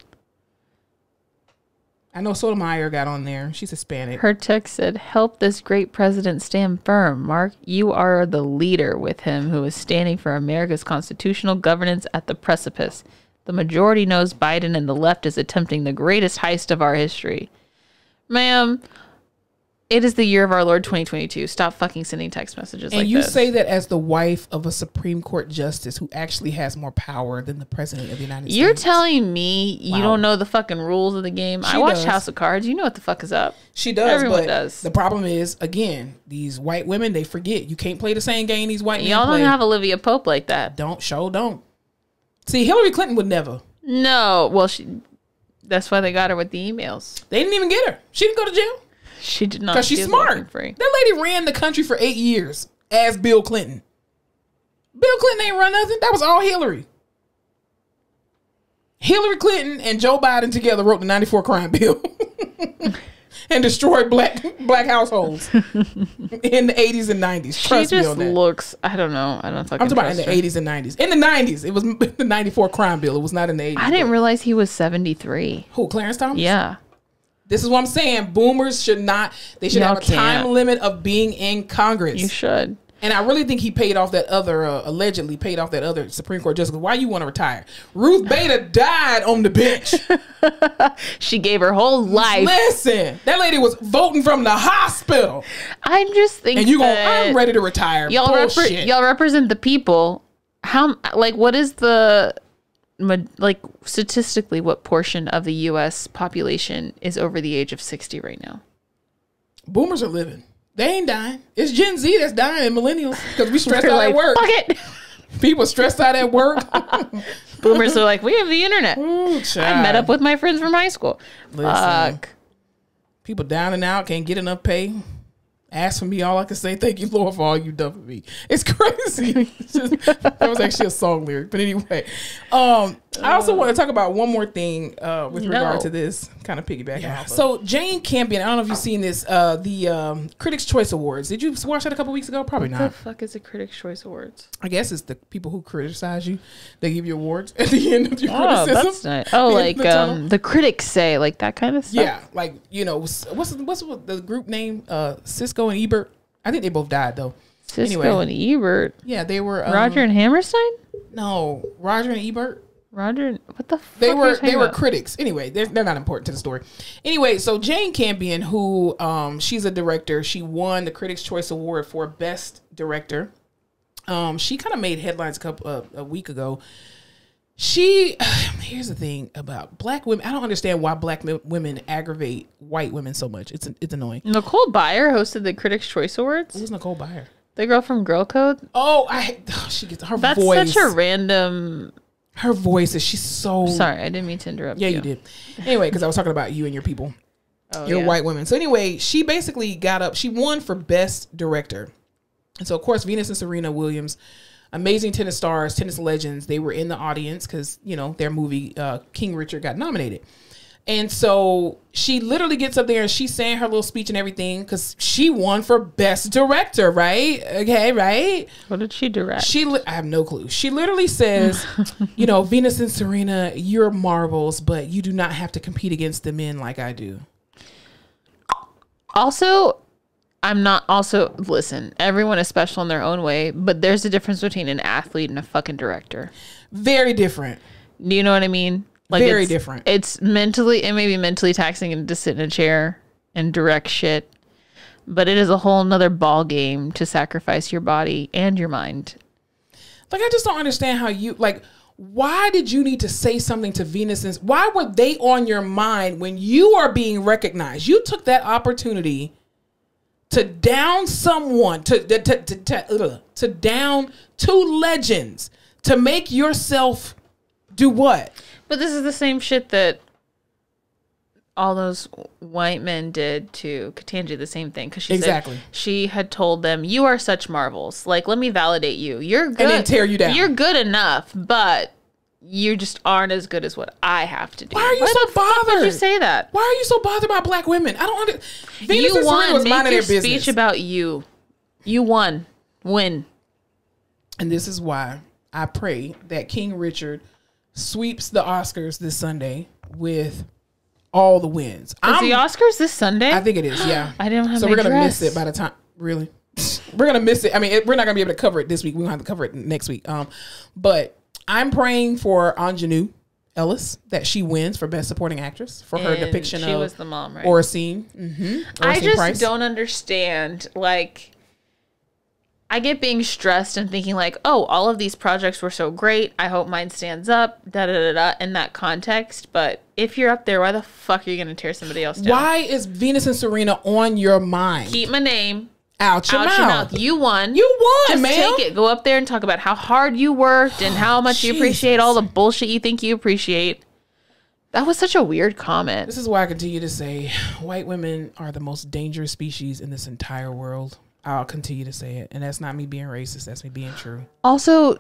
I know Sotomayor got on there. She's Hispanic. Her text said, "Help this great president stand firm. Mark, you are the leader with him who is standing for America's constitutional governance at the precipice. The majority knows Biden and the left is attempting the greatest heist of our history." Ma'am, it is the year of our Lord 2022. Stop fucking sending text messages like this. And you say that as the wife of a Supreme Court justice who actually has more power than the president of the United States. You're telling me you don't know the fucking rules of the game? I watched House of Cards. You know what the fuck is up. She does. Everyone but does. The problem is, again, these white women, they forget. You can't play the same game these white men Y'all play. don't have Olivia Pope like that. Don't. See, Hillary Clinton would never. No. Well, that's why they got her with the emails. They didn't even get her. She didn't go to jail. She did not. Because she's smart. That lady ran the country for 8 years as Bill Clinton. Bill Clinton ain't run nothing. That was all Hillary. Hillary Clinton and Joe Biden together wrote the 94 crime bill and destroyed black households in the 80s and 90s. She just looks, I don't know. I don't fucking I'm talking about in the 80s and 90s. In the 90s, it was the 94 crime bill. It was not in the 80s. I didn't realize he was 73. Who, Clarence Thomas? Yeah. This is what I'm saying. Boomers should not, they should have a time limit of being in Congress. You should. And I really think he paid off that other, allegedly paid off that other Supreme Court justice. Why you want to retire? Ruth Bader died on the bench. She gave her whole life. Listen, that lady was voting from the hospital. I'm just thinking. And I'm ready to retire. Y'all represent the people. What is the, statistically, what portion of the U.S. population is over the age of 60 right now? Boomers are living. They ain't dying. It's Gen Z that's dying and millennials because we stressed out at work. Fuck it. People stressed out at work. Boomers are like, we have the internet. Ooh, I met up with my friends from high school. Fuck. People down and out, can't get enough pay. Ask for me, all I can say, thank you, Lord, for all you've done for me. It's crazy. That was actually a song lyric. But anyway, I also want to talk about one more thing with regard to this, kind of piggybacking off. So Jane Campion, I don't know if you've seen this, the Critics' Choice Awards. Did you watch that a couple weeks ago? Probably not. What the fuck is the Critics' Choice Awards? I guess it's the people who criticize you. They give you awards at the end of your criticism. That's nice. Oh, like the critics say, like that kind of stuff. Yeah, like, what's the group name? Cisco and Ebert. I think they both died though. Cisco and Ebert. Yeah, they were Roger and Hammerstein. No, Roger and Ebert. Roger, what the fuck? They were critics. Anyway, they're not important to the story. Anyway, so Jane Campion, who she's a director, she won the Critics' Choice Award for Best Director. She kind of made headlines a week ago. Here's the thing about black women. I don't understand why black women aggravate white women so much. It's annoying. Nicole Byer hosted the Critics' Choice Awards. Who's Nicole Byer? The girl from Girl Code? She gets her That's voice. such a random... Her voice is, she's so... Sorry, I didn't mean to interrupt you. Yeah, you did. Anyway, because I was talking about you and your people. Your white women. So anyway, she basically got up. She won for Best Director. And so, of course, Venus and Serena Williams, amazing tennis stars, tennis legends, they were in the audience because, you know, their movie King Richard got nominated. And so she literally gets up there and she's saying her little speech and everything because she won for Best Director, right? Okay, right? What did she direct? I have no clue. She literally says, you know, Venus and Serena, you're marbles, but you do not have to compete against the men like I do. Also, listen, everyone is special in their own way, but there's a difference between an athlete and a fucking director. Very different. Do you know what I mean? Like Very different. It may be mentally taxing to sit in a chair and direct shit, but it is a whole nother ball game to sacrifice your body and your mind. Like, I just don't understand how you, like, why did you need to say something to Venus? And why were they on your mind when you are being recognized? You took that opportunity to down someone, to down two legends, to make yourself do what? But this is the same shit that all those white men did to Ketanji, the same thing. Because she said she had told them, you are such marvels. Like, let me validate you. You're good. And then tear you down. You're good enough, but you just aren't as good as what I have to do. Why are you so bothered? Why would you say that? Why are you so bothered about black women? I don't understand. Venus You and Serena won. was Make minding your their business. speech about you. You won. Win. And this is why I pray that King Richard sweeps the Oscars this Sunday with all the wins. Is the Oscars this Sunday? I think it is, yeah. I don't have So my we're going to dress. miss it by the time, really? We're going to miss it. I mean, we're not going to be able to cover it this week. We're going to have to cover it next week. But I'm praying for Anjanou Ellis that she wins for Best Supporting Actress for her depiction of... She was the mom, right? Oracene. Mm-hmm. I just Price. don't understand, like... I get being stressed and thinking like, oh, all of these projects were so great. I hope mine stands up, in that context. But if you're up there, why the fuck are you going to tear somebody else down? Why is Venus and Serena on your mind? Keep my name out your mouth. You won. You won, Just man. take it. Go up there and talk about how hard you worked and how much you appreciate all the bullshit you think you appreciate. That was such a weird comment. This is why I continue to say white women are the most dangerous species in this entire world. I'll continue to say it. And that's not me being racist. That's me being true. Also,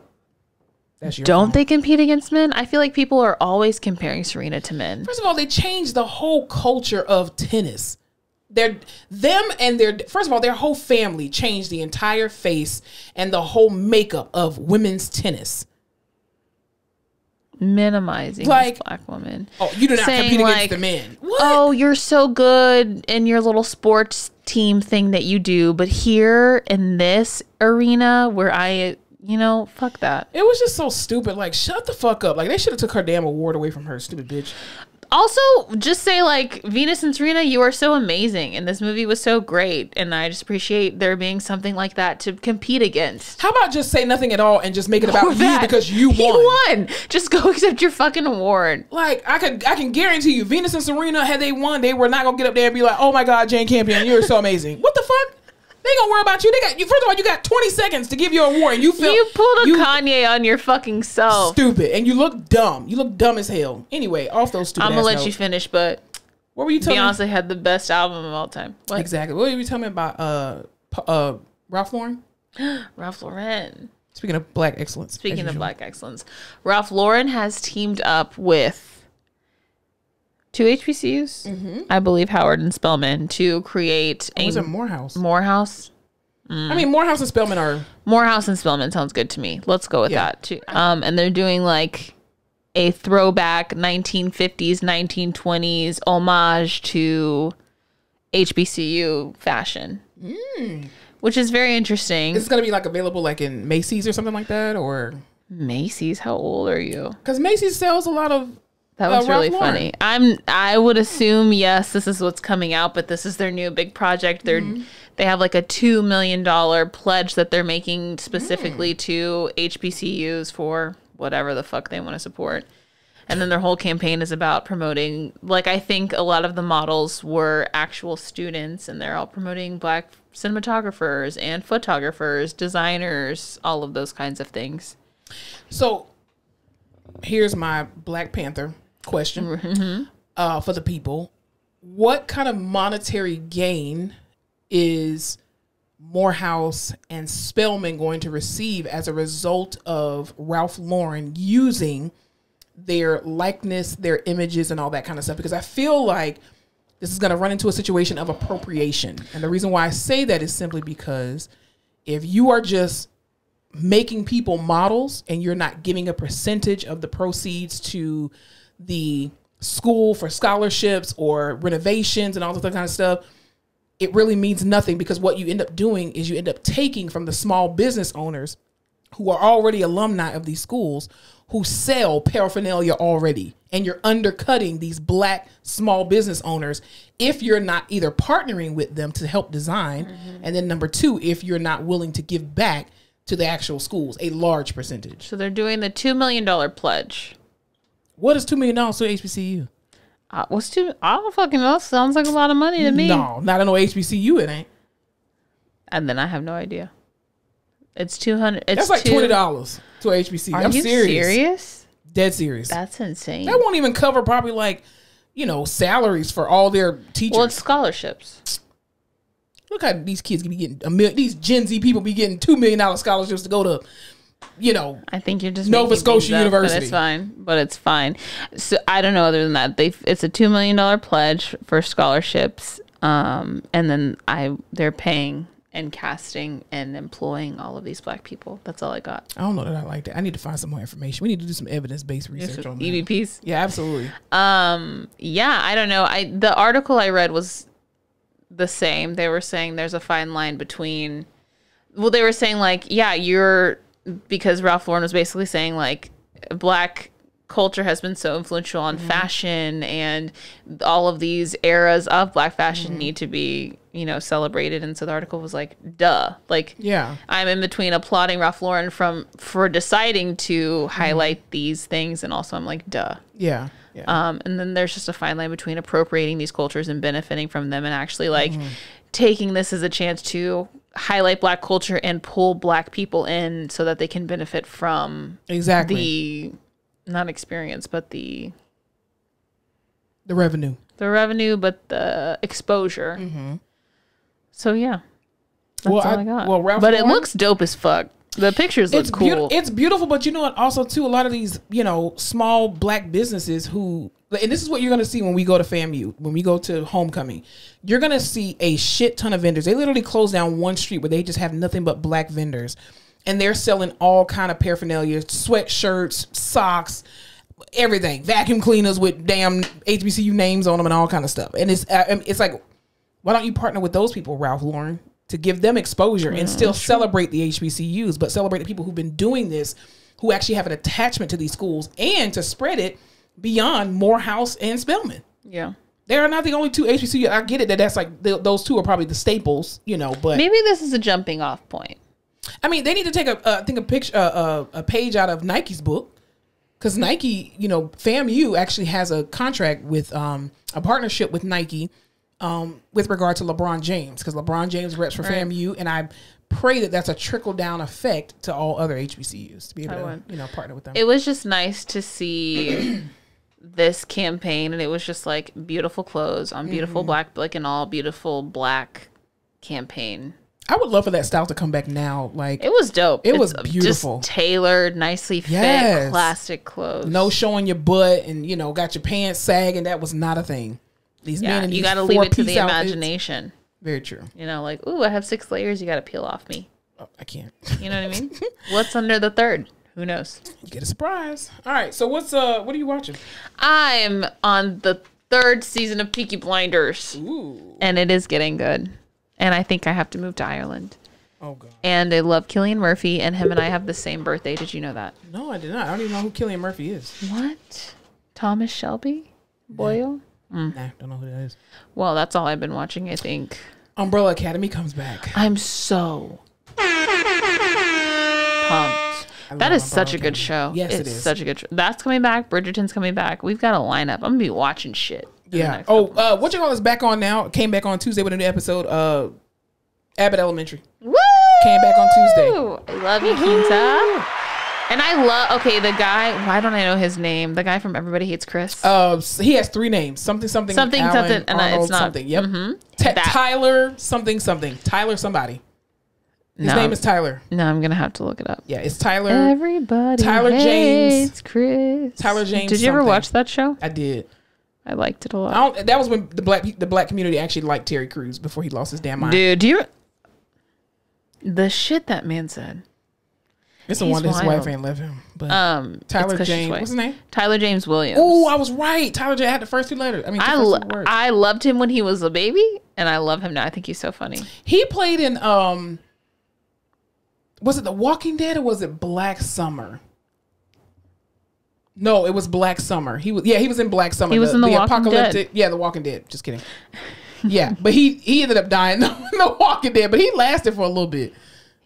that's your don't fault. they compete against men? I feel like people are always comparing Serena to men. First of all, they changed the whole culture of tennis. First of all, their whole family changed the entire face and the whole makeup of women's tennis. Minimizing this black woman. Oh, you do not compete against the men. What? Oh, you're so good in your little sports team thing that you do, but here in this arena where fuck that. It was just so stupid. Like, shut the fuck up. Like, they should have took her damn award away from her, stupid bitch. Also, just say like, Venus and Serena, you are so amazing and this movie was so great, and I just appreciate there being something like that to compete against. How about just say nothing at all and just make it about you because you won? You won. Just go accept your fucking award. Like, I can guarantee you, Venus and Serena, had they won, they were not gonna get up there and be like, "Oh my God, Jane Campion, you're so amazing." What the fuck? They gonna worry about you. First of all, you got 20 seconds to give your award, and you pulled a Kanye on your fucking self. Stupid, and you look dumb. You look dumb as hell. Anyway, off those stupid. I'm gonna let you finish, but what were you telling me? Beyonce had the best album of all time. What? Exactly. What were you telling me about Ralph Lauren? Ralph Lauren. Speaking of black excellence. Speaking of black excellence, Ralph Lauren has teamed up with 2 HBCUs, I believe Howard and Spelman, to create was it Morehouse? Morehouse. I mean, Morehouse and Spelman are... Morehouse and Spelman sounds good to me. Let's go with that too. And they're doing like a throwback 1950s, 1920s homage to HBCU fashion, which is very interesting. Is it going to be like available like in Macy's or something like that, or Macy's? How old are you? Because Macy's sells a lot of. That was really funny. I would assume, yes, this is what's coming out, but this is their new big project. They have like a $2 million pledge that they're making specifically to HBCUs for whatever the fuck they want to support. And then their whole campaign is about promoting, like, I think a lot of the models were actual students, and they're all promoting Black cinematographers and photographers, designers, all of those kinds of things. So here's my Black Panther question for the people. What kind of monetary gain is Morehouse and Spelman going to receive as a result of Ralph Lauren using their likeness, their images, and all that kind of stuff? Because I feel like this is going to run into a situation of appropriation. And the reason why I say that is simply because if you are just making people models and you're not giving a percentage of the proceeds to the school for scholarships or renovations and all that kind of stuff, it really means nothing, because what you end up doing is you end up taking from the small business owners who are already alumni of these schools, who sell paraphernalia already, and you're undercutting these Black small business owners if you're not either partnering with them to help design, and then number two, if you're not willing to give back to the actual schools a large percentage. So they're doing the $2 million pledge. What is $2 million to HBCU? What's I don't fucking know. Sounds like a lot of money to me. No, not in no HBCU, it ain't. And then I have no idea. It's $200. That's like $20 to HBCU. Are I'm you serious? Dead serious. That's insane. That won't even cover probably like, salaries for all their teachers. Well, it's scholarships. Look how these kids be getting these Gen Z people be getting $2 million scholarships to go to, I think you're just Nova Scotia University. But it's fine. So I don't know other than that. It's a $2 million pledge for scholarships. And then they're paying and casting and employing all of these Black people. That's all I got. I don't know that I like that. I need to find some more information. We need to do some evidence-based research on that. EVPs? Yeah, absolutely. Yeah, I don't know. The article I read was the same. They were saying there's a fine line between, they were saying like, because Ralph Lauren was basically saying like Black culture has been so influential on fashion, and all of these eras of Black fashion need to be, celebrated. And so the article was like, duh. Like, yeah, I'm in between applauding Ralph Lauren for deciding to highlight these things, and also I'm like, duh. Yeah. Yeah. And then there's just a fine line between appropriating these cultures and benefiting from them, and actually like taking this as a chance to highlight Black culture and pull Black people in so that they can benefit from the not experience, but the revenue. The revenue, but the exposure. So yeah, that's all I got. Well, Ralph but Lauren, it looks dope as fuck. The pictures look cool. It's beautiful, but you know what? Also, too, a lot of these, small Black businesses who, and this is what you're going to see when we go to FAMU, when we go to homecoming, you're going to see a shit ton of vendors. They literally close down one street where they just have nothing but Black vendors, and they're selling all kind of paraphernalia, sweatshirts, socks, everything, vacuum cleaners with damn HBCU names on them and all kind of stuff. And it's like, why don't you partner with those people, Ralph Lauren, to give them exposure and still celebrate the HBCUs, but celebrate the people who've been doing this, who actually have an attachment to these schools, and to spread it beyond Morehouse and Spelman. Yeah. They are not the only two HBCUs. I get it that's like, those two are probably the staples, but. Maybe this is a jumping off point. I mean, they need to take a page out of Nike's book. Because Nike, FAMU actually has a contract with, a partnership with Nike with regard to LeBron James, because LeBron James reps for FAMU, and I pray that that's a trickle down effect to all other HBCUs to be able to partner with them. It was just nice to see this campaign, and it was just like beautiful clothes on beautiful Black, like an all beautiful Black campaign. I would love for that style to come back now. Like, it was dope. It was beautiful, just tailored, nicely fit, classic clothes. No showing your butt, and got your pants sagging. That was not a thing. These men in these you got to leave it to the imagination. Very true. Like, ooh, I have 6 layers. You got to peel off me. Oh, I can't. You know what I mean? What's under the third? Who knows? You get a surprise. All right. So what are you watching? I'm on the 3rd season of Peaky Blinders. Ooh. And it is getting good. And I think I have to move to Ireland. Oh, God. And I love Cillian Murphy, and him and I have the same birthday. Did you know that? No, I did not. I don't even know who Cillian Murphy is. What? Thomas Shelby Boyle? Nah, don't know who that is. Well, that's all I've been watching, I think. Umbrella Academy comes back. I'm so pumped. That is such a good show. Yes, it's it is. Such a good show. That's coming back. Bridgerton's coming back. We've got a lineup. I'm gonna be watching shit. Yeah. Oh, what you call is back on now? Came back on Tuesday with a new episode. Abbott Elementary. Woo! Came back on Tuesday. I love you, Quinta. And I love, the guy, why don't I know his name? The guy from Everybody Hates Chris. He has 3 names. Something, Alan, and Arnold, it's not. something. Yep. Tyler, something. Tyler somebody. His name is Tyler. No, I'm going to have to look it up. Yeah, it's Tyler. Everybody hates Chris. Tyler James. Did you ever watch that show? I did. I liked it a lot. That was when the black community actually liked Terry Crews before he lost his damn mind. Dude, the shit that man said. It's the one that his wife ain't left him. But Tyler James, what's his name? Tyler James Williams. Oh, I was right. Tyler James had the first 2 letters. I mean, I loved him when he was a baby, and I love him now. I think he's so funny. He played in was it The Walking Dead or was it Black Summer? No, it was Black Summer. He was in Black Summer. He was in The Walking Dead. Yeah, The Walking Dead. Just kidding. Yeah, but he ended up dying in The Walking Dead, but he lasted for a little bit.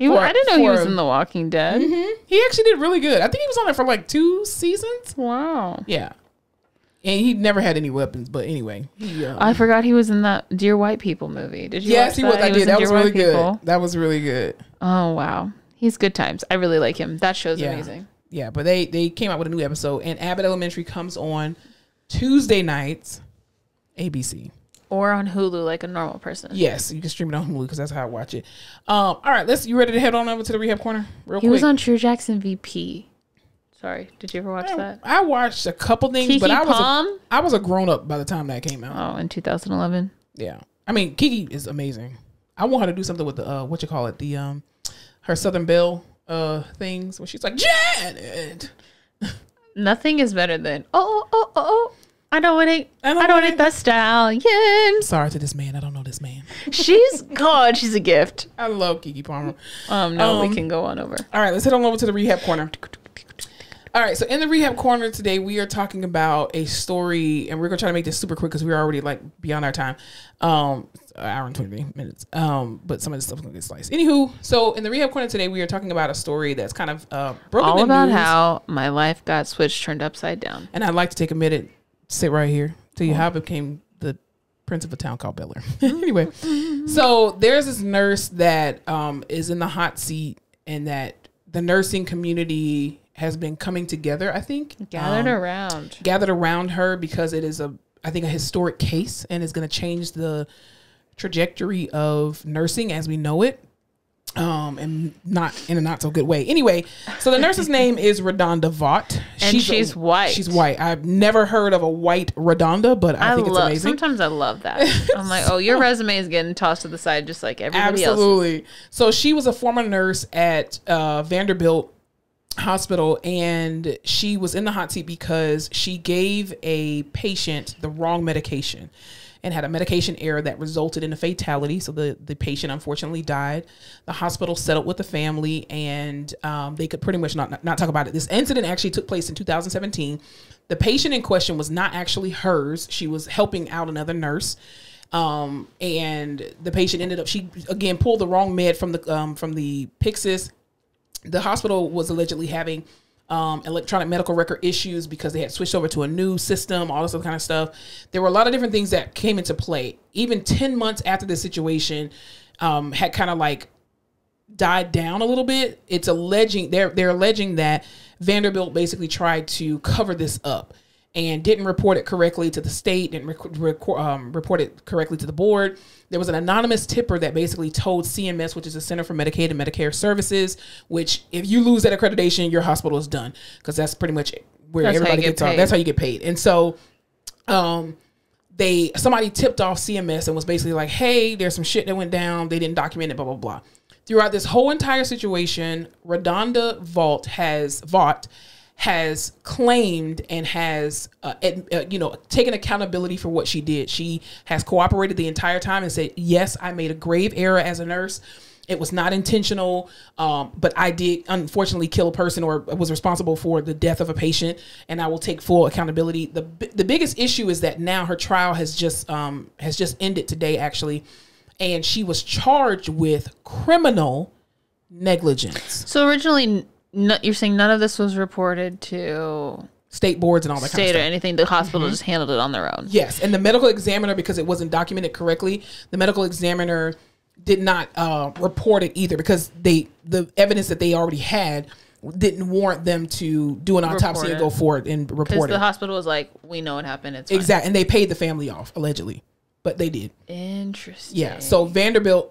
I didn't know he was in The Walking Dead. Mm-hmm. He actually did really good. I think he was on there for like 2 seasons. Wow. Yeah. And he never had any weapons, but anyway. I forgot he was in that Dear White People movie. Did you watch that? Yes, he was. I did. That was really good. People. That was really good. Oh, wow. He's good times. I really like him. That show's amazing. Yeah, but they came out with a new episode, and Abbott Elementary comes on Tuesday nights, ABC. Or on Hulu like a normal person. Yes, you can stream it on Hulu because that's how I watch it. All right, you ready to head on over to the Rehab Corner real quick? He was on True Jackson VP. Sorry, did you ever watch that? I watched a couple things, Kiki but Palm? I was a grown up by the time that came out. Oh, in 2011. Yeah, I mean Kiki is amazing. I want her to do something with the her Southern Belle things where she's like Janet. Nothing is better than I don't eat the stallion. Sorry to this man. I don't know this man. She's a gift. I love Keke Palmer. We can go on over. All right, let's head on over to the Rehab Corner. All right, so in the Rehab Corner today, we are talking about a story, and we're going to try to make this super quick because we're already like beyond our time. An hour and 23 minutes. But some of this stuff is going to get sliced. Anywho, so in the Rehab Corner today, we are talking about a story that's kind of broken all the about news. how my life got switched, turned upside down. And I'd like to take a minute, sit right here, tell you how I became the prince of a town called Bel Air. Anyway, so there's this nurse that is in the hot seat, and that the nursing community has been coming together, I think. Gathered around her because it is I think a historic case, and is going to change the trajectory of nursing as we know it. And not in a not so good way. Anyway, so the nurse's name is Radonda Vaught. And she's white. She's white. I've never heard of a white Radonda, but I think it's amazing. Sometimes I love that. I'm like, your resume is getting tossed to the side just like everybody else. Absolutely. So she was a former nurse at Vanderbilt Hospital, and she was in the hot seat because she gave a patient the wrong medication and had a medication error that resulted in a fatality. So the patient unfortunately died. The hospital settled with the family, and they could pretty much not talk about it. This incident actually took place in 2017. The patient in question was not actually hers. She was helping out another nurse. And the patient ended up, she again pulled the wrong med from the Pyxis. The hospital was allegedly having electronic medical record issues because they had switched over to a new system, all this other kind of stuff. There were a lot of different things that came into play. Even 10 months after the situation had kind of like died down a little bit. It's alleging, they're alleging that Vanderbilt basically tried to cover this up and didn't report it correctly to the state, didn't report it correctly to the board. There was an anonymous tipper that basically told CMS, which is the Center for Medicaid and Medicare Services, which if you lose that accreditation, your hospital is done, because that's pretty much where everybody gets off. That's how you get paid. And so somebody tipped off CMS and was basically like, hey, there's some shit that went down. They didn't document it, blah, blah, blah. Throughout this whole entire situation, Radonda Vaught has claimed and has, taken accountability for what she did. She has cooperated the entire time and said, yes, I made a grave error as a nurse. It was not intentional, but I did unfortunately kill a person or was responsible for the death of a patient, and I will take full accountability. The biggest issue is that now her trial has just ended today, actually, and she was charged with criminal negligence. So originally, No, you're saying none of this was reported to state boards and all that kind of state stuff. or anything. The hospital just handled it on their own. Yes, and the medical examiner, because it wasn't documented correctly, the medical examiner did not report it either, because the evidence that they already had didn't warrant them to do an autopsy and go forward and report it. Because the hospital was like, we know what happened. It's fine. Exactly, and they paid the family off allegedly, but they did. Interesting. Yeah. So Vanderbilt,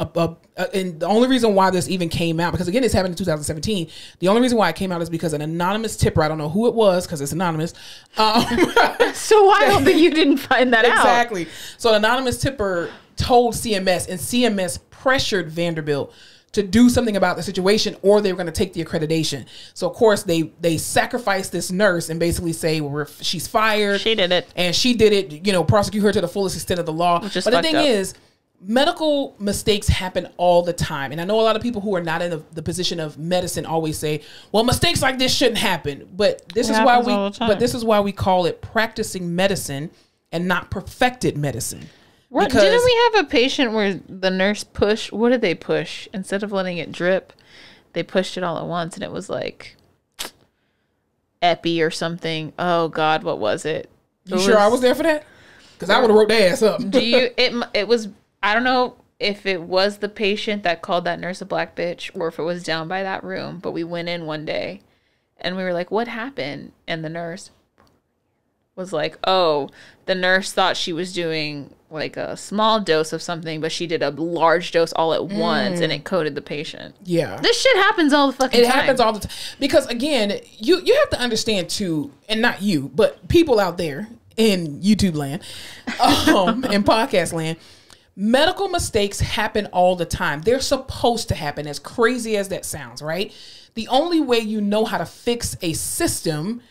and the only reason why this even came out, because again, this happened in 2017. The only reason why it came out is because an anonymous tipper, I don't know who it was because it's anonymous. So wild that you didn't find that out. Exactly. So an anonymous tipper told CMS, and CMS pressured Vanderbilt to do something about the situation, or they were going to take the accreditation. So of course they sacrificed this nurse and basically say, well, she's fired. She did it. And she did it, you know, prosecute her to the fullest extent of the law. But the thing is, medical mistakes happen all the time. And I know a lot of people who are not in the position of medicine always say, well, mistakes like this shouldn't happen. But this is why we call it practicing medicine and not perfected medicine. What, didn't we have a patient where the nurse pushed? What did they push? Instead of letting it drip, they pushed it all at once, and it was like epi or something. Oh God, what was it? Sure I was there for that? Because I would have wrote their ass up. It was. I don't know if it was the patient that called that nurse a black bitch, or if it was down by that room. But we went in one day, and we were like, "What happened?" And the nurse was like, "Oh, the nurse thought she was doing like a small dose of something, but she did a large dose all at once, and it coded the patient." Yeah, this shit happens all the fucking time. It happens all the time because, again, you have to understand too, and not you, but people out there in YouTube land, in podcast land, medical mistakes happen all the time. They're supposed to happen, as crazy as that sounds, right? The only way you know how to fix a system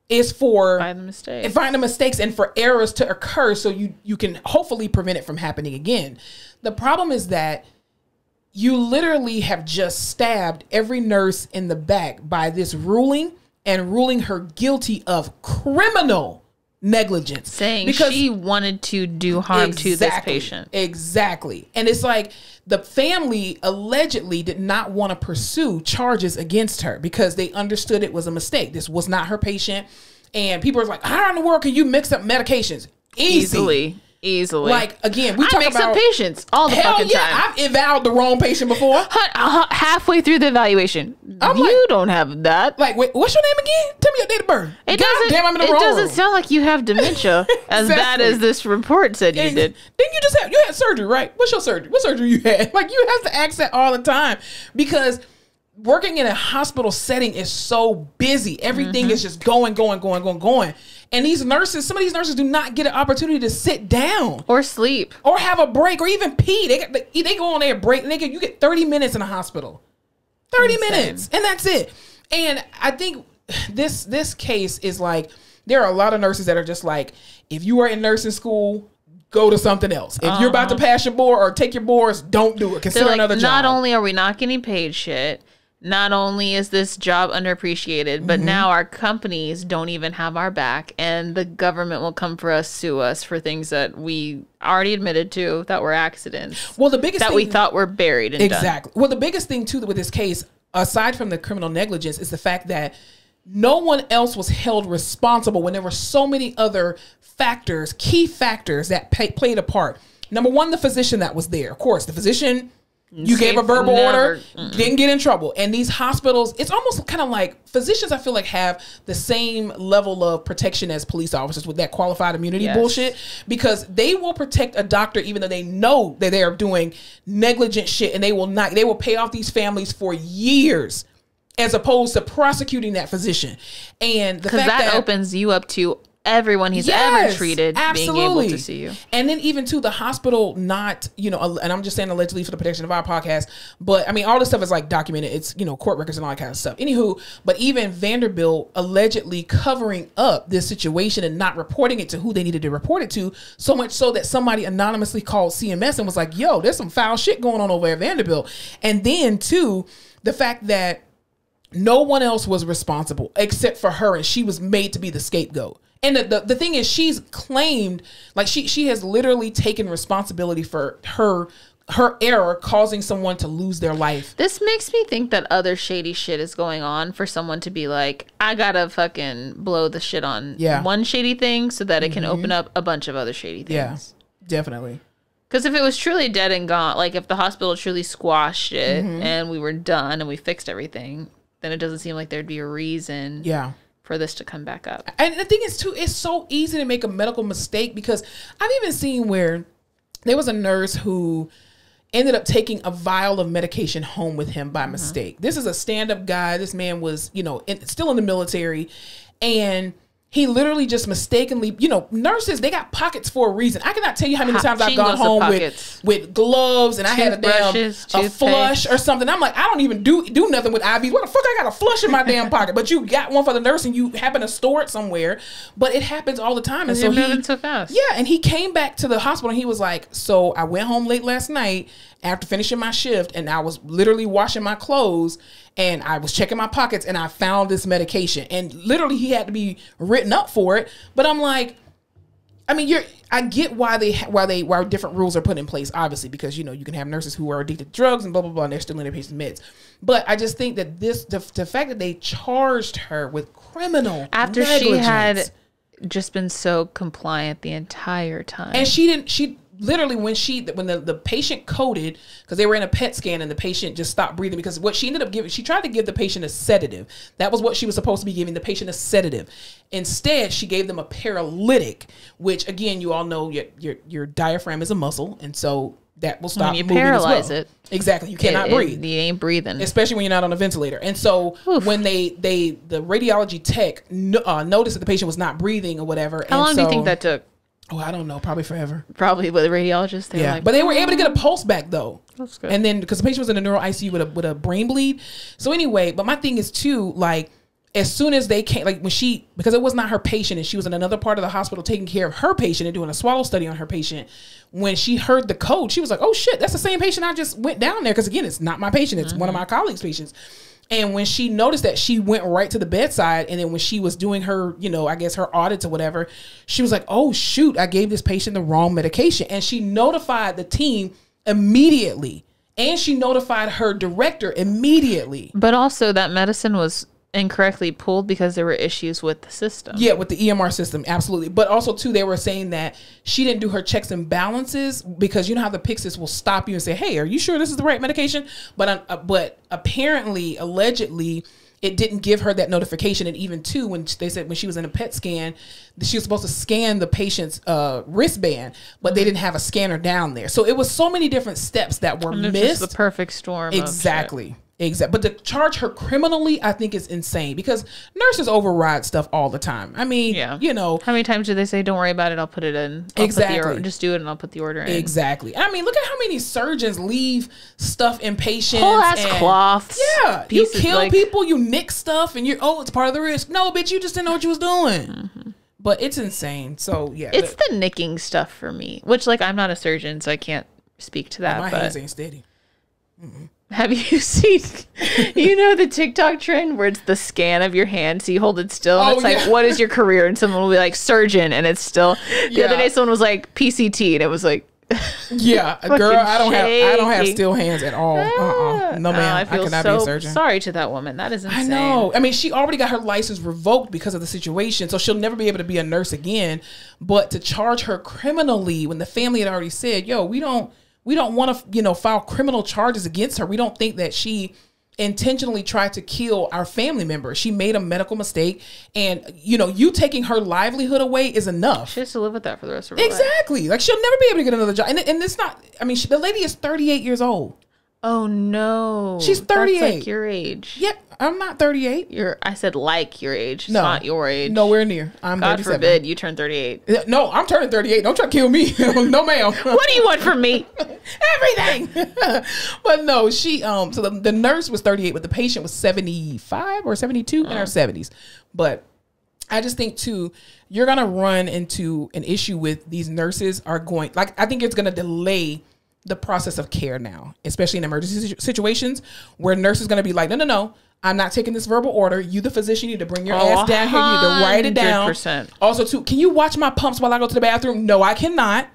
is for find the mistakes and for errors to occur, so you can hopefully prevent it from happening again. The problem is that you literally have just stabbed every nurse in the back by this ruling, and ruling her guilty of criminal negligence, saying because she wanted to do harm to this patient. Exactly. And it's like the family allegedly did not want to pursue charges against her because they understood it was a mistake. This was not her patient. And people are like, how in the world can you mix up medications? Easily. Like, again, we talk mix up patients all the fucking time. I've evaluated the wrong patient before. Halfway through the evaluation, don't have that. Like, wait, what's your name again? Tell me your date of birth. I'm in the wrong. It doesn't sound like you have dementia as bad as this report said you did. Didn't you had surgery, right? What's your surgery? What surgery you had? Like, you have to ask that all the time because working in a hospital setting is so busy. Everything is just going. And these nurses, some of these nurses do not get an opportunity to sit down or sleep or have a break or even pee. They go on their break and you get 30 minutes in a hospital. 30 minutes and that's it. And I think this case is like, there are a lot of nurses that are just like, if you are in nursing school, go to something else. If you're about to pass your board or take your boards, don't do it. Consider another job. Not only are we not getting paid shit, not only is this job underappreciated, but now our companies don't even have our back, and the government will come for us, sue us for things that we already admitted to that were accidents. Well, the biggest thing we thought were buried and done. Well, the biggest thing too with this case, aside from the criminal negligence, is the fact that no one else was held responsible when there were so many other factors, key factors that played a part. Number one, the physician that was there. Of course, the physician. You gave a verbal order, didn't get in trouble. And these hospitals, it's almost kind of like physicians, I feel like, have the same level of protection as police officers with that qualified immunity bullshit, because they will protect a doctor even though they know that they are doing negligent shit, and they will pay off these families for years as opposed to prosecuting that physician. And the fact that opens you up to everyone he's ever treated being able to see you. And then even to the hospital, not, and I'm just saying allegedly for the protection of our podcast, but I mean, all this stuff is like documented. It's, court records and all that kind of stuff. Anywho, but even Vanderbilt allegedly covering up this situation and not reporting it to who they needed to report it to, so much so that somebody anonymously called CMS and was like, yo, there's some foul shit going on over at Vanderbilt. And then too, the fact that no one else was responsible except for her, and she was made to be the scapegoat. And the thing is, she's claimed, like she has literally taken responsibility for her her error causing someone to lose their life. This makes me think that other shady shit is going on for someone to be like, I gotta fucking blow the shit on one shady thing so that it can open up a bunch of other shady things. Yeah, definitely. Because if it was truly dead and gone, like if the hospital truly squashed it and we were done and we fixed everything, then it doesn't seem like there'd be a reason for this to come back up. And the thing is, too, it's so easy to make a medical mistake, because I've even seen where there was a nurse who ended up taking a vial of medication home with him by mistake. This is a stand-up guy. This man was, still in the military, and he literally just mistakenly, nurses, they got pockets for a reason. I cannot tell you how many times I've gone home with gloves, and I had a flush or something. I'm like, I don't even do nothing with IVs. What the fuck I got a flush in my damn pocket? But you got one for the nurse and you happen to store it somewhere. But it happens all the time. And so you're moving so fast. Yeah, and he came back to the hospital and he was like, so I went home late last night after finishing my shift, and I was literally washing my clothes, and I was checking my pockets, and I found this medication, and literally he had to be written up for it. But I'm like, I mean, I get why different rules are put in place, obviously, because you can have nurses who are addicted to drugs and blah blah blah, and they're still in their patient's meds. But I just think that the fact that they charged her with criminal after negligence, she had just been so compliant the entire time, and she literally, when the patient coded, because they were in a PET scan and the patient just stopped breathing, because what she ended up giving, she tried to give the patient a sedative. That was what she was supposed to be giving the patient, a sedative. Instead, she gave them a paralytic, which again, you all know your diaphragm is a muscle, and so that will stop when you moving paralyze as well. it. Exactly, you cannot breathe. You ain't breathing, especially when you're not on a ventilator. And so when the radiology tech noticed that the patient was not breathing or whatever. How long do you think that took? Oh, I don't know. Probably forever. Probably with the radiologist. But they were able to get a pulse back though. That's good. And then because the patient was in a neuro ICU with a brain bleed. So anyway, but my thing is too, like, as soon as they came, like because it was not her patient and she was in another part of the hospital taking care of her patient and doing a swallow study on her patient. When she heard the code, she was like, oh shit, that's the same patient I just went down there. Because again, it's not my patient. It's one of my colleagues' patients. And when she noticed that, she went right to the bedside. And then when she was doing her, I guess her audits or whatever, she was like, oh, shoot, I gave this patient the wrong medication. And she notified the team immediately. And she notified her director immediately. But also that medicine was incorrectly pulled because there were issues with the system. Yeah, with the EMR system, absolutely. But also too, they were saying that she didn't do her checks and balances, because you know how the Pyxis will stop you and say, hey, are you sure this is the right medication? But apparently, allegedly, it didn't give her that notification. And even too, when they said when she was in a PET scan, she was supposed to scan the patient's wristband, but they didn't have a scanner down there. So it was so many different steps that were missed. Just the perfect storm. Exactly. Exactly. But to charge her criminally, I think is insane, because nurses override stuff all the time. I mean, how many times do they say, don't worry about it, I'll put it in. Just do it and I'll put the order in. Exactly. I mean, look at how many surgeons leave stuff in patients. Whole ass cloths. Yeah. You kill people, you nick stuff, and it's part of the risk. No, bitch, you just didn't know what you was doing. Mm-hmm. But it's insane. So, yeah. It's the nicking stuff for me, which, I'm not a surgeon, so I can't speak to that. My hands ain't steady. Mm-mm. Have you seen, the TikTok trend where it's the scan of your hand, so you hold it still, and it's like, what is your career? And someone will be like, surgeon, and it's still. The other day, someone was like, PCT, and it was like, yeah, girl, I don't have still hands at all. No, ma'am, I cannot be a surgeon. Sorry to that woman. That is insane. I know. I mean, she already got her license revoked because of the situation, so she'll never be able to be a nurse again. But to charge her criminally, when the family had already said, yo, we don't want to, file criminal charges against her. We don't think that she intentionally tried to kill our family member. She made a medical mistake, and you taking her livelihood away is enough. She has to live with that for the rest of her life. Exactly. Like, she'll never be able to get another job. And it's not, I mean, the lady is 38 years old. Oh no. She's 38. That's like your age. Yep. I'm not 38. I said like your age. It's not your age. Nowhere near. I'm God 37. forbid you turn 38. No, I'm turning 38. Don't try to kill me. No, ma'am. What do you want from me? Everything. But no, she so the nurse was 38, but the patient was 75 or 72 in her 70s. But I just think too, you're gonna run into an issue with these nurses are going, I think it's gonna delay the process of care now, especially in emergency situations where nurses going to be like, no, I'm not taking this verbal order. You, the physician, need to bring your ass down here. You need to write it down. 100%. Also, too, can you watch my pumps while I go to the bathroom? No, I cannot.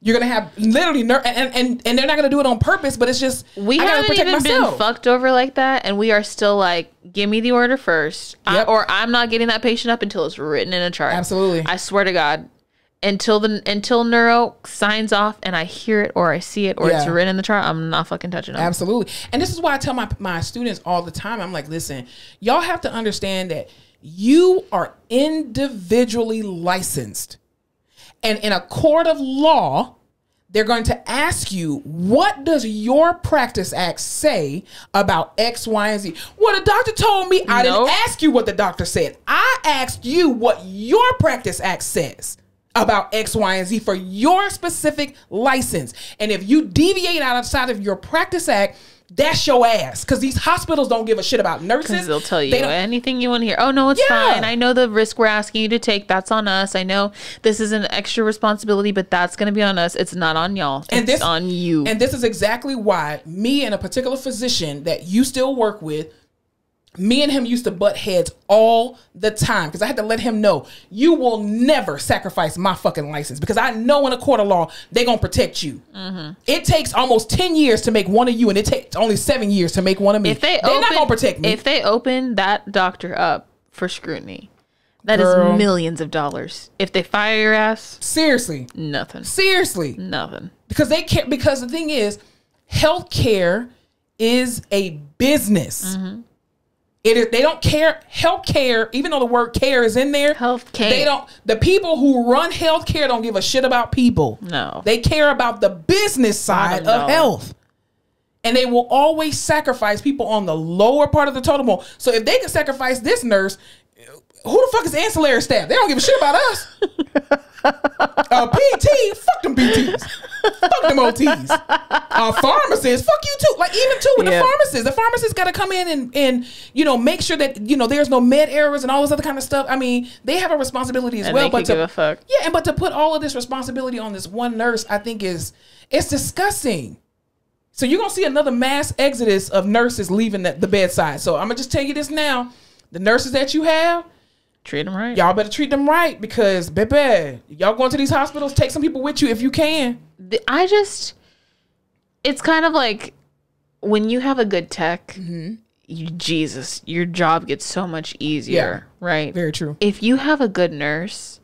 You're gonna have literally and they're not gonna do it on purpose, but it's just we I haven't even been fucked over like that, and we are still like, give me the order first, or I'm not getting that patient up until it's written in a chart. Absolutely, I swear to God, until neuro signs off and I hear it or I see it or it's written in the chart, I'm not fucking touching them. Absolutely, and this is why I tell my students all the time. I'm like, listen, y'all have to understand that you are individually licensed. And in a court of law, they're going to ask you, what does your practice act say about X, Y, and Z? Well, the doctor told me. I didn't ask you what the doctor said. I asked you what your practice act says about X, Y, and Z for your specific license. And if you deviate outside of your practice act, that's your ass. Because these hospitals don't give a shit about nurses. Because they'll tell you anything you want to hear. Oh, no, it's fine. I know the risk we're asking you to take. That's on us. I know this is an extra responsibility, but that's going to be on us. It's not on y'all. It's on you. And this is exactly why me and a particular physician that you still work with, me and him used to butt heads all the time because I had to let him know, you will never sacrifice my fucking license, because I know in a court of law, they're going to protect you. Mm-hmm. It takes almost 10 years to make one of you, and it takes only 7 years to make one of me. They're not going to protect me. If they open that doctor up for scrutiny, that is millions of dollars. If they fire your ass, seriously, nothing. Seriously, nothing. Because they can't. Because the thing is, healthcare is a business. Mm-hmm. They don't care. Healthcare, even though the word care is in there, healthcare. The people who run healthcare don't give a shit about people. No, they care about the business side of health, and they will always sacrifice people on the lower part of the totem pole. So if they can sacrifice this nurse, who the fuck is ancillary staff? They don't give a shit about us. PT, fuck them PTs. Fuck them OTs. Pharmacists, fuck you too. Like even too with the pharmacists got to come in and make sure that there's no med errors and all this other kind of stuff. I mean, they have a responsibility as well. But give a fuck. Yeah, but to put all of this responsibility on this one nurse, I think it's disgusting. So you're gonna see another mass exodus of nurses leaving the bedside. So I'm gonna just tell you this now: the nurses that you have, treat them right. Y'all better treat them right, because, baby, y'all going to these hospitals, take some people with you if you can. It's kind of like when you have a good tech, mm-hmm. your job gets so much easier, right? Very true. If you have a good nurse,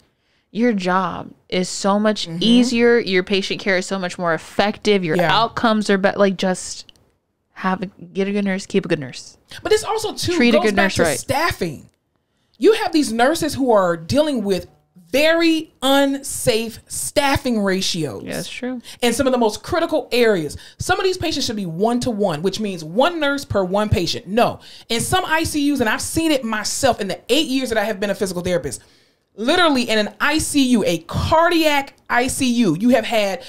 your job is so much easier. Your patient care is so much more effective. Your outcomes are better. Like, just get a good nurse, keep a good nurse. But it's also, too, treat a good nurse right. Staffing. You have these nurses who are dealing with very unsafe staffing ratios. Yeah, that's true. In some of the most critical areas. Some of these patients should be 1-to-1, which means one nurse per one patient. No. In some ICUs, and I've seen it myself in the 8 years that I have been a physical therapist, literally in an ICU, a cardiac ICU, you have had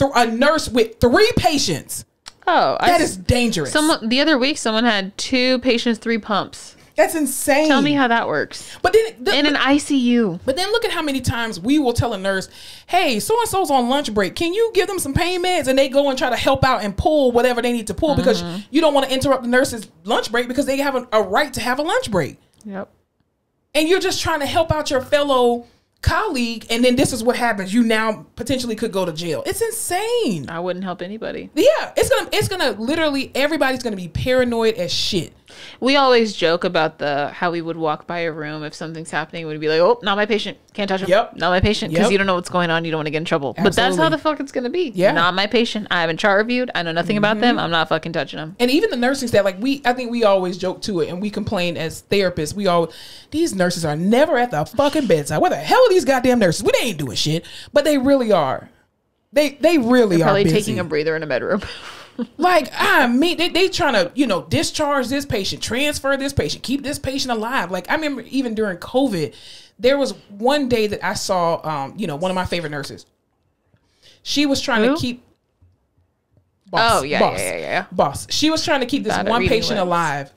a nurse with 3 patients. Oh, that is dangerous. The other week, someone had 2 patients, 3 pumps. That's insane. Tell me how that works. But then in an ICU. But then look at how many times we will tell a nurse, hey, so-and-so's on lunch break. Can you give them some pain meds? And they go and try to help out and pull whatever they need to pull, because you don't want to interrupt the nurse's lunch break, because they have a right to have a lunch break. Yep. And you're just trying to help out your fellow colleague, and then this is what happens. You now potentially could go to jail. It's insane. I wouldn't help anybody. Yeah, it's gonna literally, everybody's gonna be paranoid as shit. We always joke about how we would walk by a room if something's happening. We'd be like, oh, not my patient. Can't touch him. Yep. Not my patient. Because you don't know what's going on. You don't want to get in trouble. Absolutely. But that's how the fuck it's going to be. Yeah. Not my patient. I haven't chart reviewed. I know nothing about them. I'm not fucking touching them. And even the nursing staff, I think we always joke to it, and we complain as therapists. These nurses are never at the fucking bedside. Where the hell are these goddamn nurses? They ain't doing shit. But they really are. They really are probably busy. Taking a breather in a bedroom. Like, they trying to, discharge this patient, transfer this patient, keep this patient alive. Like, I remember even during COVID, there was one day that I saw, one of my favorite nurses. She was trying to keep Boss. She was trying to keep this one patient alive.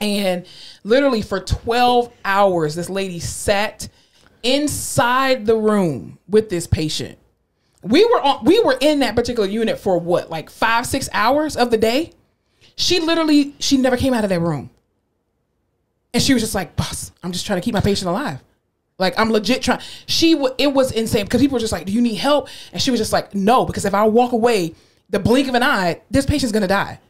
And literally for 12 hours, this lady sat inside the room with this patient. We were in that particular unit for what, like 5-6 hours of the day. She never came out of that room. And she was just like, boss, I'm just trying to keep my patient alive. Like, I'm legit trying. It was insane because people were just like, do you need help? And she was just like, no, because if I walk away the blink of an eye, this patient's going to die.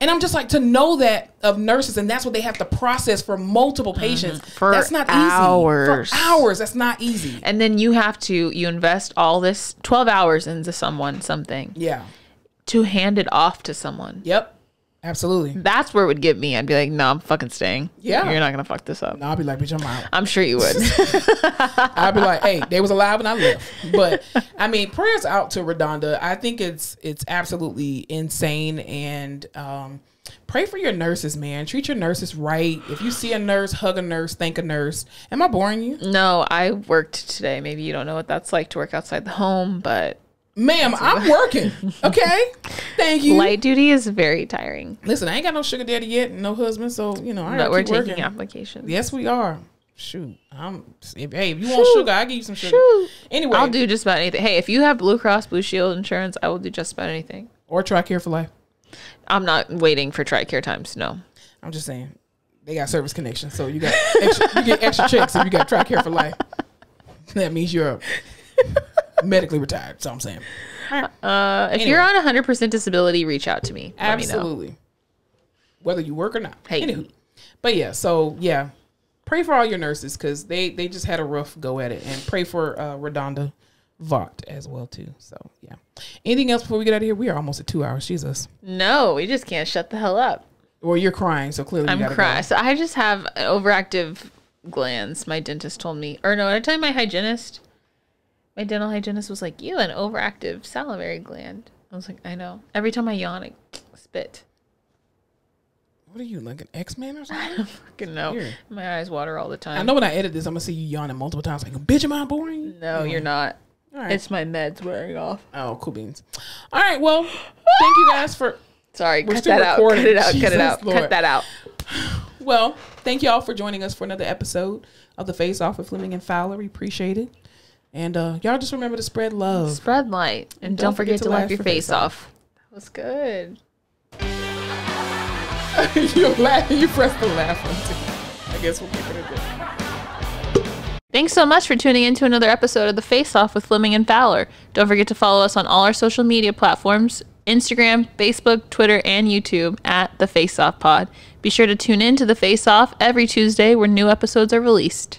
And I'm just like, to know that of nurses, and that's what they have to process for multiple patients. That's not hours. easy. For hours. That's not easy. And then you invest all this 12 hours into something. Yeah. To hand it off to someone. Yep. Absolutely. That's where it would get me. I'd be like, no, I'm fucking staying. Yeah. You're not going to fuck this up. No, I'll be like, bitch, I'm out. I'm sure you would. I'd be like, hey, they was alive when I left. But I mean, prayers out to Radonda. I think it's absolutely insane. And pray for your nurses, man. Treat your nurses right. If you see a nurse, hug a nurse, thank a nurse. Am I boring you? No, I worked today. Maybe you don't know what that's like to work outside the home, but... Ma'am, I'm working. Okay. Thank you. Light duty is very tiring. Listen, I ain't got no sugar daddy yet and no husband, so I but we're taking working. applications. Yes, we are. Shoot. If you want sugar, I'll give you some sugar. Anyway. I'll do just about anything. Hey, if you have Blue Cross Blue Shield insurance, I will do just about anything. Or TRICARE for life. I'm not waiting for TRICARE times, no. I'm just saying. They got service connection, so you get extra checks if you got TRICARE for life. That means you're medically retired. That's all I'm saying. If you're on 100% disability, reach out to me. Absolutely. Me know. Whether you work or not. Hey. Anywho. But yeah, pray for all your nurses because they just had a rough go at it. And pray for Radonda Vaught as well too. So yeah. Anything else before we get out of here? We are almost at 2 hours. Jesus. No, we just can't shut the hell up. Well, you're crying, so clearly I'm crying. So I just have overactive glands. My dentist told me, or no, did I tell you my hygienist? My dental hygienist was like, you have an overactive salivary gland. I was like, I know. Every time I yawn, I spit. What are you, like an X-Man or something? I don't fucking know. Weird. My eyes water all the time. I know when I edit this, I'm going to see you yawning multiple times. Like, bitch, am I boring? No, you're not. All right. It's my meds wearing off. Oh, cool beans. All right, well, thank you guys for... Sorry, cut that out. Cut it out. Cut it out. Cut that out. Well, thank y'all for joining us for another episode of The Face Off with Fleming and Fowler. We appreciate it. And y'all just remember to spread love. Spread light. And don't forget to laugh your face off. That was good. You pressed the laugh one too. I guess we'll keep it a good. Thanks so much for tuning in to another episode of The Face Off with Fleming and Fowler. Don't forget to follow us on all our social media platforms, Instagram, Facebook, Twitter, and YouTube at The Face Off Pod. Be sure to tune in to The Face Off every Tuesday where new episodes are released.